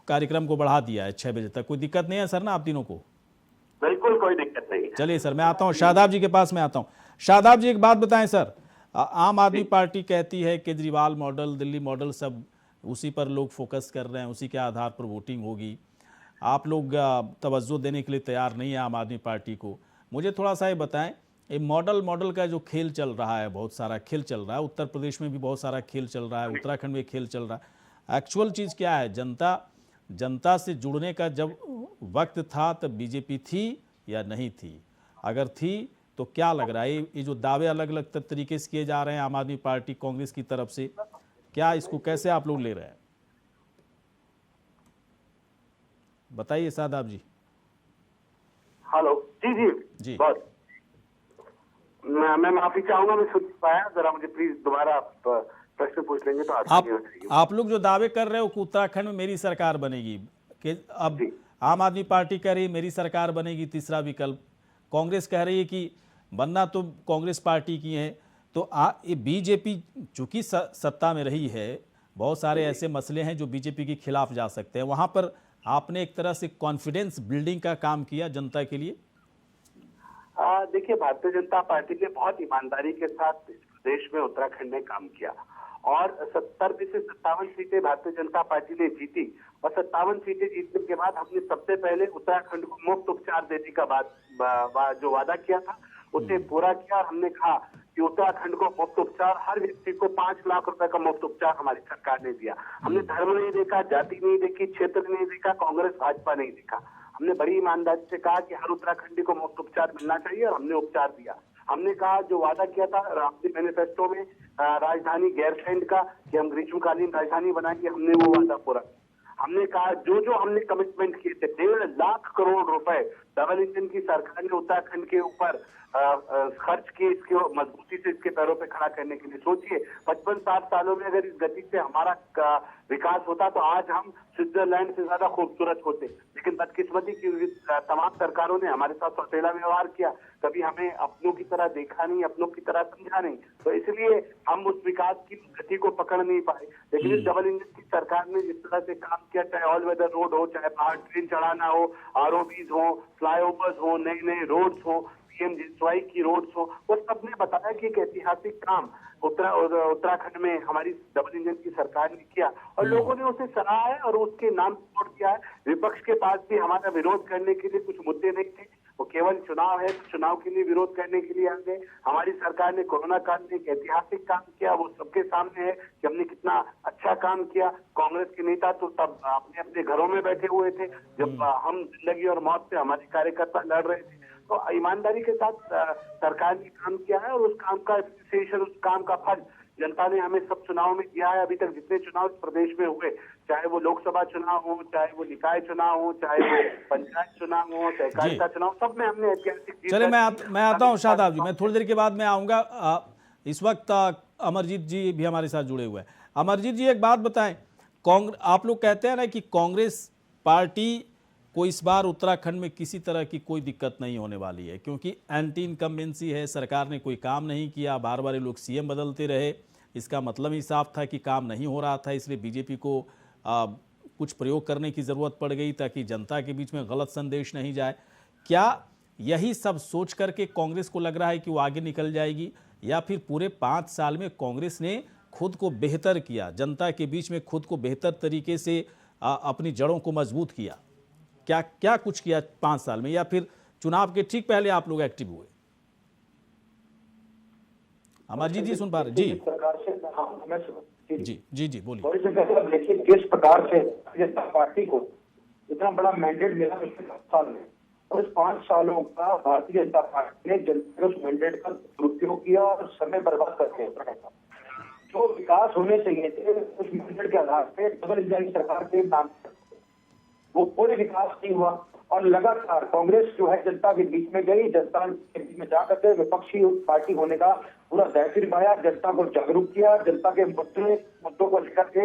A: कार्यक्रम को बढ़ा दिया है 6 बजे तक। कोई दिक्कत नहीं है सर ना आप तीनों को?
D: बिल्कुल कोई दिक्कत नहीं है।
A: चलिए सर, मैं आता हूँ शादाब जी के पास, मैं आता हूँ। शादाब जी एक बात बताएं सर, आम आदमी पार्टी कहती है केजरीवाल मॉडल, दिल्ली मॉडल, सब उसी पर लोग फोकस कर रहे हैं, उसी के आधार पर वोटिंग होगी। आप लोग तवज्जो देने के लिए तैयार नहीं है आम आदमी पार्टी को। मुझे थोड़ा सा ये बताएं, ये मॉडल का जो खेल चल रहा है, बहुत सारा खेल चल रहा है, उत्तर प्रदेश में भी बहुत सारा खेल चल रहा है, उत्तराखंड में खेल चल रहा है, एक्चुअल चीज़ क्या है? जनता से जुड़ने का जब वक्त था तब बीजेपी थी या नहीं थी? अगर थी तो क्या लग रहा है ये जो दावे अलग अलग तरीके से किए जा रहे हैं आम आदमी पार्टी कांग्रेस की तरफ से, क्या इसको कैसे आप लोग ले रहे हैं? बताइए शादाब जी।
D: हेलो जी जी
A: जी।
D: बहुत मैं माफी चाहूंगा, मैं सुन नहीं पाया, जरा मुझे प्लीज दोबारा आप प्रश्न पूछ लेंगे तो
A: आप लोग जो दावे कर रहे हो कि उत्तराखंड में मेरी सरकार बनेगी, कि अब
D: जी।
A: आम आदमी पार्टी कह रही है मेरी सरकार बनेगी तीसरा विकल्प, कांग्रेस कह रही है कि बनना तो कांग्रेस पार्टी की है, तो ये बीजेपी चूंकि सत्ता में रही है, बहुत सारे ऐसे मसले हैं जो बीजेपी के खिलाफ जा सकते हैं, वहां पर आपने एक तरह से कॉन्फिडेंस बिल्डिंग का काम किया जनता के लिए?
D: देखिए, भारतीय जनता पार्टी ने बहुत ईमानदारी के साथ इस प्रदेश में उत्तराखंड में काम किया और 70 में से 57 सीटें भारतीय जनता पार्टी ने जीती और 57 सीटें जीतने के बाद हमने सबसे पहले उत्तराखंड को मुफ्त उपचार देने का जो वादा किया था उसे पूरा किया। और हमने कहा कि उत्तराखंड को मुफ्त उपचार, हर व्यक्ति को 5 लाख रुपए का मुफ्त उपचार हमारी सरकार ने दिया। हमने धर्म नहीं देखा, जाति नहीं देखी, क्षेत्र नहीं देखा, कांग्रेस भाजपा नहीं देखा। हमने बड़ी ईमानदारी से कहा कि हर उत्तराखंडी को मुफ्त उपचार मिलना चाहिए और हमने उपचार दिया। हमने कहा जो वादा किया था अपने मैनिफेस्टो में राजधानी गैरसैंड का कि हम ग्रीष्मकालीन राजधानी बनाएंगे, हमने वो वादा पूरा। हमने कहा जो हमने कमिटमेंट किए थे 1.5 लाख करोड़ रुपए डबल इंजन की सरकार ने उत्तराखंड के ऊपर खर्च किए इसके मजबूती से इसके पैरों पे खड़ा करने के लिए। सोचिए 55-60 सालों में अगर इस गति से हमारा विकास होता तो आज हम स्विट्जरलैंड से ज्यादा खूबसूरत होते, लेकिन बदकिस्मती की तमाम सरकारों ने हमारे साथ सौतेला व्यवहार किया, कभी हमें अपनों की तरह देखा नहीं, अपनों की तरह समझा नहीं, तो इसलिए हम उस विकास की गति को पकड़ नहीं पाए। लेकिन इस डबल इंजन की सरकार ने जिस तरह से काम किया, चाहे ऑल वेदर रोड हो, चाहे बाहर ट्रेन चढ़ाना हो, आरओबीज हो, फ्लाईओवर्स हो, नए नए रोड्स हो, पीएमजीएसवाई की रोड्स हो, वो सबने बताया कि एक ऐतिहासिक काम उत्तराखंड में हमारी डबल इंजन की सरकार ने किया और लोगों ने उसे सराहा है और उसके नाम वोट किया है। विपक्ष के पास भी हमारा विरोध करने के लिए कुछ मुद्दे नहीं थे, वो केवल चुनाव है तो चुनाव के लिए विरोध करने के लिए आ गए। हमारी सरकार ने कोरोना काल में एक ऐतिहासिक काम किया, वो सबके सामने है कि हमने कितना अच्छा काम किया। कांग्रेस के नेता तो तब अपने अपने घरों में बैठे हुए थे जब हम जिंदगी और मौत से हमारे कार्यकर्ता लड़ रहे थे। तो ईमानदारी के साथ सरकार ने काम किया है और उस काम का एप्रिसिएशन, उस काम का फल जनता ने हमें सब चुनाव में दिया है। अभी तक जितने चुनाव इस प्रदेश में हुए, चाहे वो लोकसभा चुनाव हो, चाहे वो निकाय चुनाव हो, चाहे वो पंचायत चुनाव हो, सहकारिता चुनाव, सब में हमने ऐतिहासिक जीत।
A: चलिए मैं आता हूँ शादाब जी, मैं थोड़ी देर के बाद मैं आऊँगा। इस वक्त अमरजीत जी भी हमारे साथ जुड़े हुए हैं। अमरजीत जी, एक बात बताएं, आप लोग कहते हैं ना कि कांग्रेस पार्टी को इस बार उत्तराखंड में किसी तरह की कोई दिक्कत नहीं होने वाली है, क्योंकि एंटी इनकम्बेंसी है, सरकार ने कोई काम नहीं किया, बार बार लोग सीएम बदलते रहे, इसका मतलब ही साफ था कि काम नहीं हो रहा था, इसलिए बीजेपी को कुछ प्रयोग करने की ज़रूरत पड़ गई ताकि जनता के बीच में गलत संदेश नहीं जाए। क्या यही सब सोच करके कांग्रेस को लग रहा है कि वो आगे निकल जाएगी, या फिर पूरे 5 साल में कांग्रेस ने खुद को बेहतर किया, जनता के बीच में खुद को बेहतर तरीके से अपनी जड़ों को मजबूत किया? क्या कुछ किया 5 साल में, या फिर चुनाव के ठीक पहले आप लोग एक्टिव हुए? अमरजीत जी सुन पा रहे? जी
E: प्रकार से
A: जी बोलिए।
E: और इससे पहले देखिए किस प्रकार से जनता पार्टी को इतना बड़ा मैंडेट मिला पिछले 5 साल में, और इस 5 सालों का भारतीय जनता पार्टी ने जनता के उस मैंडेट का दुरुपयोग किया और समय बर्बाद करके जो विकास होने चाहिए थे उस मैंडेट के आधार पे डबल इंजन सरकार के नाम वो कोई विकास नहीं हुआ। और लगातार कांग्रेस जो है जनता के बीच में गई, जनता के बीच में जाकर के विपक्षी पार्टी होने का पूरा दायित्व निभाया, जनता को जागरूक किया, जनता के मुद्दों को लेकर के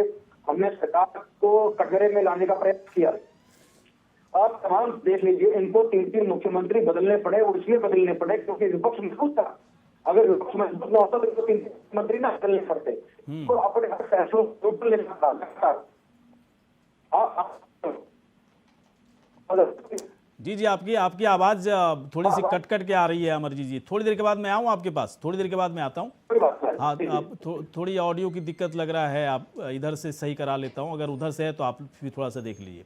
E: हमने सरकार को कटघरे में लाने का प्रयास किया। आप तमाम देख लीजिए, इनको 3 मुख्यमंत्री बदलने पड़े, और इसलिए बदलने पड़े क्योंकि विपक्ष मजबूत था। अगर विपक्ष मजबूत न होता तो 3 मुख्यमंत्री ना बदलने पड़ते, तो अपने हर फैसलों को लेना था।
A: जी आपकी आवाज थोड़ी सी कट के आ रही है अमरजीत जी, थोड़ी देर के बाद मैं आऊँ आपके पास, थोड़ी देर के बाद मैं आता हूँ। हाँ, आप थोड़ी ऑडियो की दिक्कत लग रहा है, आप इधर से सही करा लेता हूँ, अगर उधर से है तो आप भी थोड़ा सा देख लीजिए।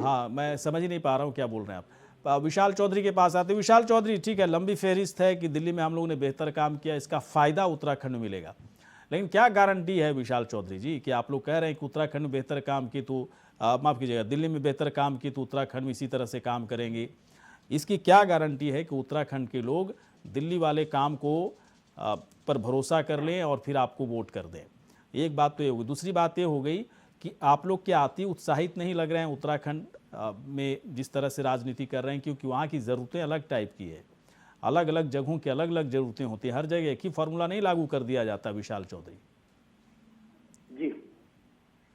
A: हाँ, मैं समझ ही नहीं पा रहा हूँ क्या बोल रहे हैं आप। विशाल चौधरी के पास आते हैं। विशाल चौधरी, ठीक है, लंबी फहरिस्त है कि दिल्ली में हम लोगों ने बेहतर काम किया, इसका फायदा उत्तराखंड में मिलेगा, लेकिन क्या गारंटी है विशाल चौधरी जी कि आप लोग कह रहे हैं कि उत्तराखंड में बेहतर काम की तो माफ़ कीजिएगा, दिल्ली में बेहतर काम की तो उत्तराखंड में इसी तरह से काम करेंगे, इसकी क्या गारंटी है कि उत्तराखंड के लोग दिल्ली वाले काम को पर भरोसा कर लें और फिर आपको वोट कर दें? एक बात तो ये होगी। दूसरी बात ये हो गई कि आप लोग क्या अति उत्साहित नहीं लग रहे हैं उत्तराखंड में जिस तरह से राजनीति कर रहे हैं, क्योंकि वहाँ की ज़रूरतें अलग टाइप की है, अलग अलग जगहों की अलग अलग ज़रूरतें होती हैं, हर जगह एक ही फार्मूला नहीं लागू कर दिया जाता। विशाल चौधरी
F: जी,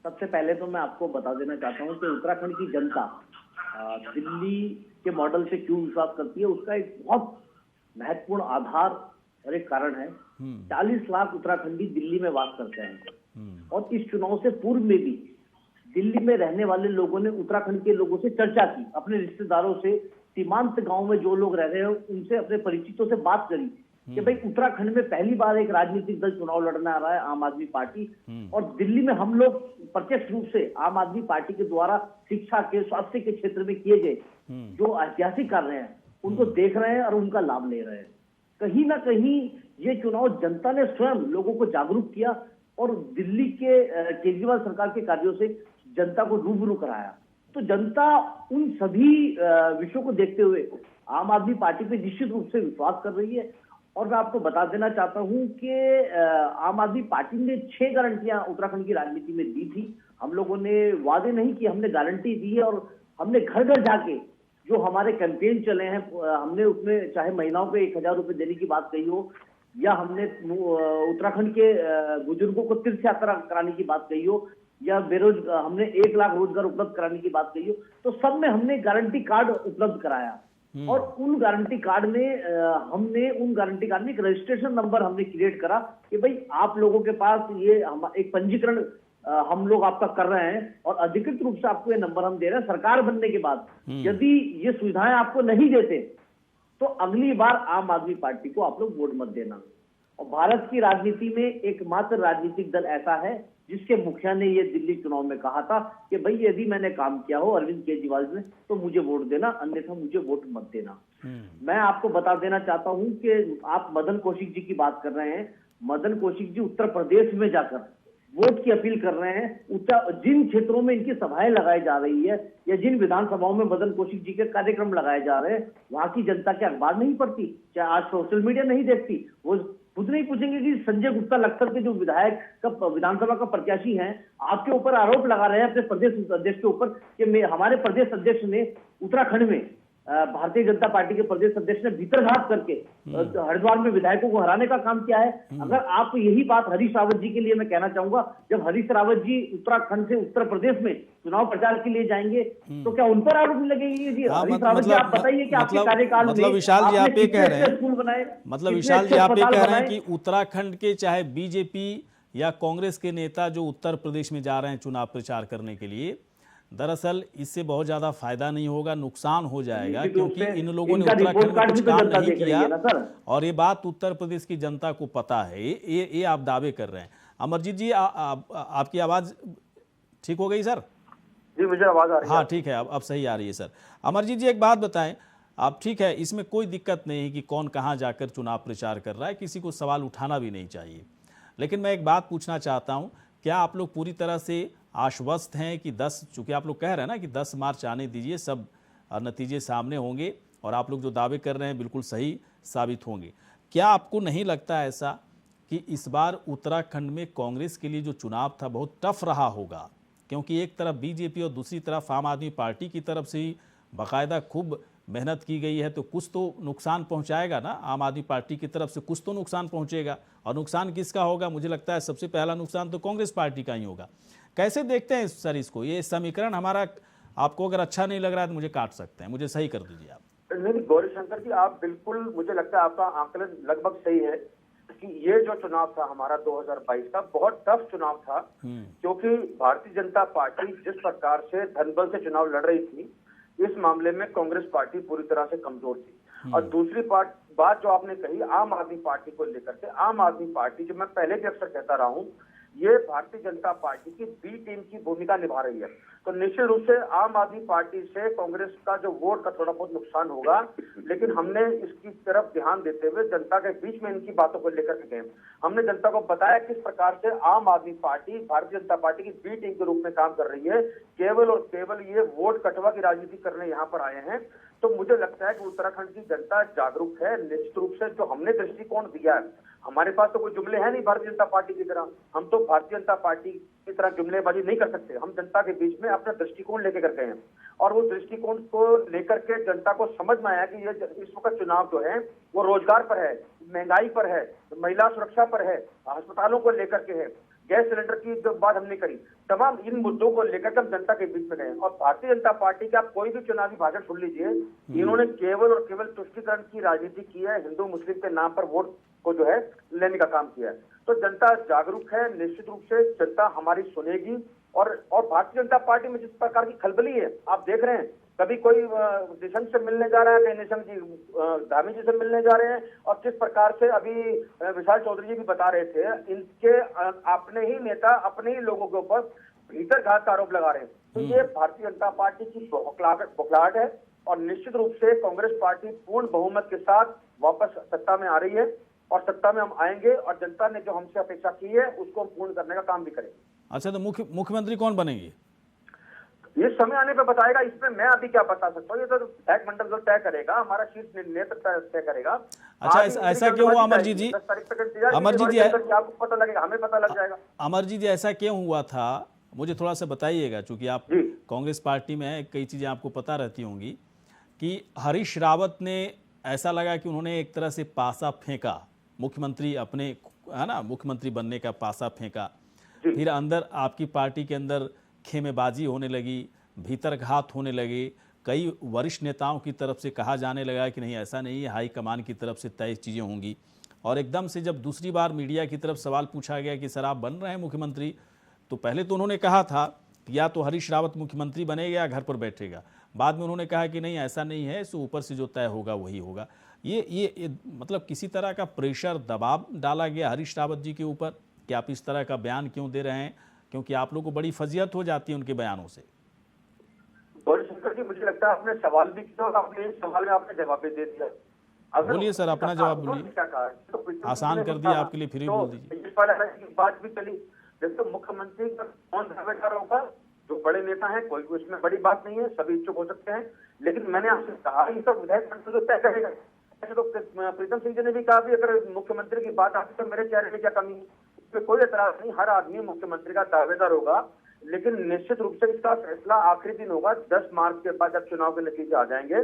F: सबसे पहले तो मैं आपको बता देना चाहता हूँ कि उत्तराखंड की जनता दिल्ली के मॉडल से क्यों विश्वास करती है, उसका एक बहुत महत्वपूर्ण आधार और एक कारण है। 40 लाख उत्तराखंडी दिल्ली में वास करते हैं और इस चुनाव से पूर्व में भी दिल्ली में रहने वाले लोगों ने उत्तराखंड के लोगों से चर्चा की, अपने रिश्तेदारों से, सीमांत गांव में जो लोग रह रहे हैं उनसे, अपने परिचितों से बात करी कि भाई उत्तराखंड में पहली बार एक राजनीतिक दल चुनाव लड़ने आ रहा है, आम आदमी पार्टी, और दिल्ली में हम लोग प्रत्यक्ष रूप से आम आदमी पार्टी के द्वारा शिक्षा के, स्वास्थ्य के क्षेत्र में किए गए जो ऐतिहासिक कार्य हैं उनको देख रहे हैं और उनका लाभ ले रहे हैं। कहीं ना कहीं ये चुनाव जनता ने स्वयं लोगों को जागरूक किया और दिल्ली के केजरीवाल सरकार के कार्यों से जनता को रूबरू कराया। तो जनता उन सभी विषयों को देखते हुए आम आदमी पार्टी पे निश्चित रूप से विश्वास कर रही है। और मैं आपको बता देना चाहता हूं कि आम आदमी पार्टी ने 6 गारंटियां उत्तराखंड की राजनीति में दी थी। हम लोगों ने वादे नहीं किए, हमने गारंटी दी है और हमने घर घर जाके जो हमारे कैंपेन चले हैं, हमने उसमें चाहे महिलाओं को 1000 रुपए देने की बात कही हो, या हमने उत्तराखंड के बुजुर्गों को तीर्थ यात्रा कराने की बात कही हो, या हमने 1 लाख रोजगार उपलब्ध कराने की बात कही हो, तो सब में हमने गारंटी कार्ड उपलब्ध कराया। और उन गारंटी कार्ड में हमने एक रजिस्ट्रेशन नंबर हमने क्रिएट करा कि भाई आप लोगों के पास ये एक पंजीकरण हम लोग आपका कर रहे हैं और अधिकृत रूप से आपको ये नंबर हम दे रहे हैं। सरकार बनने के बाद यदि ये सुविधाएं आपको नहीं देते तो अगली बार आम आदमी पार्टी को आप लोग वोट मत देना। और भारत की राजनीति में एकमात्र राजनीतिक दल ऐसा है जिसके मुखिया ने ये दिल्ली चुनाव में कहा था कि भाई यदि मैंने काम किया हो अरविंद केजरीवाल ने तो मुझे वोट देना, अन्यथा मुझे वोट मत देना। मैं आपको बता देना चाहता हूं कि आप मदन कौशिक जी की बात कर रहे हैं। मदन कौशिक जी उत्तर प्रदेश में जाकर वोट की अपील कर रहे हैं। जिन क्षेत्रों में इनकी सभाएं लगाई जा रही है या जिन विधानसभाओं में मदन कौशिक जी के कार्यक्रम लगाए जा रहे हैं, वहां की जनता के अखबार नहीं पढ़ती, चाहे आज सोशल मीडिया नहीं देखती, वो खुद नहीं पूछेंगे कि संजय गुप्ता लखतर के जो विधायक का विधानसभा का प्रत्याशी हैं, आपके ऊपर आरोप लगा रहे हैं अपने प्रदेश अध्यक्ष के ऊपर कि हमारे प्रदेश अध्यक्ष ने उत्तराखंड में भारतीय जनता पार्टी के प्रदेश अध्यक्ष ने भीतरघात करके हरिद्वार में विधायकों को हराने का काम किया है। अगर आप यही बात हरीश रावत जी के लिए मैं कहना चाहूंगा, जब हरीश रावत जी उत्तराखंड से उत्तर प्रदेश में चुनाव प्रचार के लिए जाएंगे तो क्या उन पर आरोप लगेगी? जी हरीश रावत जी, आप बताइए कि आपके कार्यकाल में
A: विशाल जी आप ये कह रहे हैं,
F: स्कूल बनाए,
A: मतलब विशाल जी आप ये कह रहे हैं कि उत्तराखंड के चाहे बीजेपी या कांग्रेस के नेता जो उत्तर प्रदेश में जा रहे हैं चुनाव प्रचार करने के लिए, दरअसल इससे बहुत ज्यादा फायदा नहीं होगा, नुकसान हो जाएगा, क्योंकि इन लोगों ने उत्तराखंड में कुछ काम नहीं किया और ये बात उत्तर प्रदेश की जनता को पता है। ये आप दावे कर रहे हैं। अमरजीत जी आपकी आवाज ठीक हो गई सर?
E: जी मुझे आवाज आ रही है।
A: हाँ ठीक है, अब सही आ रही है सर। अमरजीत जी एक बात बताएं, आप ठीक है, इसमें कोई दिक्कत नहीं है कि कौन कहाँ जाकर चुनाव प्रचार कर रहा है, किसी को सवाल उठाना भी नहीं चाहिए, लेकिन मैं एक बात पूछना चाहता हूँ, क्या आप लोग पूरी तरह से आश्वस्त हैं कि 10, चूंकि आप लोग कह रहे हैं ना कि 10 मार्च आने दीजिए, सब नतीजे सामने होंगे और आप लोग जो दावे कर रहे हैं बिल्कुल सही साबित होंगे, क्या आपको नहीं लगता ऐसा कि इस बार उत्तराखंड में कांग्रेस के लिए जो चुनाव था बहुत टफ रहा होगा? क्योंकि एक तरफ बीजेपी और दूसरी तरफ आम आदमी पार्टी की तरफ से ही बाकायदा खूब मेहनत की गई है, तो कुछ तो नुकसान पहुंचाएगा ना, आम आदमी पार्टी की तरफ से कुछ तो नुकसान पहुंचेगा। और नुकसान किसका होगा? मुझे लगता है सबसे पहला नुकसान तो कांग्रेस पार्टी का ही होगा। कैसे देखते हैं सर इसको? ये समीकरण हमारा आपको अगर अच्छा नहीं लग रहा है तो मुझे काट सकते हैं, मुझे सही कर दीजिए आप।
E: नहीं गौरी शंकर जी, आप बिल्कुल, मुझे लगता है आपका आंकलन लगभग सही है कि ये जो चुनाव था हमारा 2022 का बहुत टफ चुनाव था, क्योंकि भारतीय जनता पार्टी जिस प्रकार से धनबल से चुनाव लड़ रही थी, इस मामले में कांग्रेस पार्टी पूरी तरह से कमजोर थी। और दूसरी बात जो आपने कही आम आदमी पार्टी को लेकर के, आम आदमी पार्टी जो मैं पहले भी अक्सर कहता रहा हूं ये भारतीय जनता पार्टी की बी टीम की भूमिका निभा रही है। तो निश्चित रूप से आम आदमी पार्टी से कांग्रेस का जो वोट का थोड़ा बहुत नुकसान होगा, लेकिन हमने इसकी तरफ ध्यान देते हुए जनता के बीच में इनकी बातों को लेकर के गए। हमने जनता को बताया किस प्रकार से आम आदमी पार्टी भारतीय जनता पार्टी की बी टीम के रूप में काम कर रही है। केवल और केवल ये वोट कटवा की राजनीति करने यहाँ पर आए हैं। तो मुझे लगता है कि उत्तराखंड की जनता जागरूक है। निश्चित रूप से जो हमने दृष्टिकोण दिया है, हमारे पास तो कोई जुमले हैं नहीं भारतीय जनता पार्टी की तरह, हम तो भारतीय जनता पार्टी की तरह जुमलेबाजी नहीं कर सकते। हम जनता के बीच में अपना दृष्टिकोण लेके कर गए हैं और वो दृष्टिकोण को लेकर के जनता को समझ में आया कि ये इस वक्त चुनाव जो है वो रोजगार पर है, महंगाई पर है, महिला सुरक्षा पर है, अस्पतालों को लेकर के है, गैस सिलेंडर की जो बात हमने करी, तमाम इन मुद्दों को लेकर हम जनता के बीच में गए। और भारतीय जनता पार्टी के आप कोई भी चुनावी भाषण सुन लीजिए, इन्होंने केवल और केवल तुष्टीकरण की राजनीति की है, हिंदू मुस्लिम के नाम पर वोट को जो है लेने का काम किया है। तो जनता जागरूक है, निश्चित रूप से जनता हमारी सुनेगी। और भारतीय जनता पार्टी में जिस प्रकार की खलबली है आप देख रहे हैं, कभी कोई निशंक से मिलने जा रहा है, कहीं निशंक जी धामी जी से मिलने जा रहे हैं, और किस प्रकार से अभी विशाल चौधरी जी भी बता रहे थे, इनके अपने ही नेता अपने ही लोगों के ऊपर भीतरघात का आरोप लगा रहे हैं। तो ये भारतीय जनता पार्टी की बौखलाहट है और निश्चित रूप से कांग्रेस पार्टी पूर्ण बहुमत के साथ वापस सत्ता में आ रही है और सत्ता में हम आएंगे और जनता ने जो हमसे अपेक्षा की है उसको हम पूर्ण करने का काम भी करेंगे।
A: अच्छा, तो मुख्यमंत्री कौन बनेंगे?
E: ये समय आने पर बताएगा, इसमें मैं अभी क्या बता सकता हूँ, ये तो टैग मंडल जो तय करेगा, हमारा शीर्ष नेतृत्व तय करेगा।
A: अच्छा, ऐसा क्यों हुआ अमरजीत जी?
E: 10 तारीख तक
A: अमरजीत जी,
E: आपको पता लगेगा, हमें पता लग जाएगा।
A: अमरजीत जी, ऐसा क्यों हुआ था, मुझे थोड़ा सा बताइएगा, चूंकि आप कांग्रेस पार्टी में हैं, कई चीजें आपको पता रहती होंगी, कि हरीश रावत ने ऐसा लगा कि उन्होंने एक तरह से पासा फेंका, मुख्यमंत्री अपने, है ना, मुख्यमंत्री बनने का पासा फेंका, फिर अंदर आपकी पार्टी के अंदर खेमेबाजी होने लगी, भीतरघात होने लगे, कई वरिष्ठ नेताओं की तरफ से कहा जाने लगा कि नहीं ऐसा नहीं है, हाईकमान की तरफ से तय चीज़ें होंगी। और एकदम से जब दूसरी बार मीडिया की तरफ सवाल पूछा गया कि सर आप बन रहे हैं मुख्यमंत्री, तो पहले तो उन्होंने कहा था कि या तो हरीश रावत मुख्यमंत्री बनेगा या घर पर बैठेगा, बाद में उन्होंने कहा कि नहीं ऐसा नहीं है, सो ऊपर से जो तय होगा वही होगा। ये मतलब किसी तरह का प्रेशर, दबाव डाला गया हरीश रावत जी के ऊपर कि आप इस तरह का बयान क्यों दे रहे हैं, क्योंकि आप लोगों को बड़ी फजीहत हो जाती है उनके बयानों से।
E: शंकर जी, मुझे लगता है आपने सवाल भी किया और आपने इस सवाल में आपने जवाब भी दे दिया।
A: बोलिए सर, अपना जवाब बोलिए, आसान कर दिया आपके लिए, फिर भी बोल दीजिए।
E: बात भी चली, जैसे मुख्यमंत्री का कौन दावेदार होगा, जो बड़े नेता हैं, कोई भी उसमें बड़ी बात नहीं है, सभी इच्छुक हो सकते हैं, लेकिन मैंने आपसे कहा ये सब विधायक मंडल तो तय करेगा। ऐसे तो प्रीतम सिंह जी ने भी कहा भी अगर मुख्यमंत्री की बात आती तो मेरे चेहरे में क्या कमी है, इसमें कोई एतराज नहीं, हर आदमी मुख्यमंत्री का दावेदार होगा, लेकिन निश्चित रूप से इसका फैसला आखिरी दिन होगा 10 मार्च के बाद, जब चुनाव के नतीजे आ जाएंगे।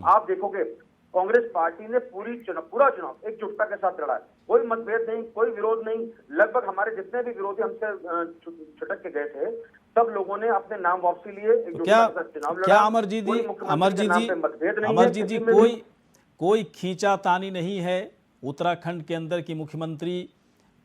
E: आप देखोगे कांग्रेस पार्टी ने पूरा चुनाव एकजुटता के साथ लड़ा है, कोई मतभेद नहीं, कोई विरोध नहीं। लगभग हमारे जितने भी विरोधी हमसे छुटक के गए थे, सब लोगों ने अपने नाम वापसी लिए,
A: क्या अमरजीत जी कोई खींचातानी नहीं है उत्तराखंड के अंदर की मुख्यमंत्री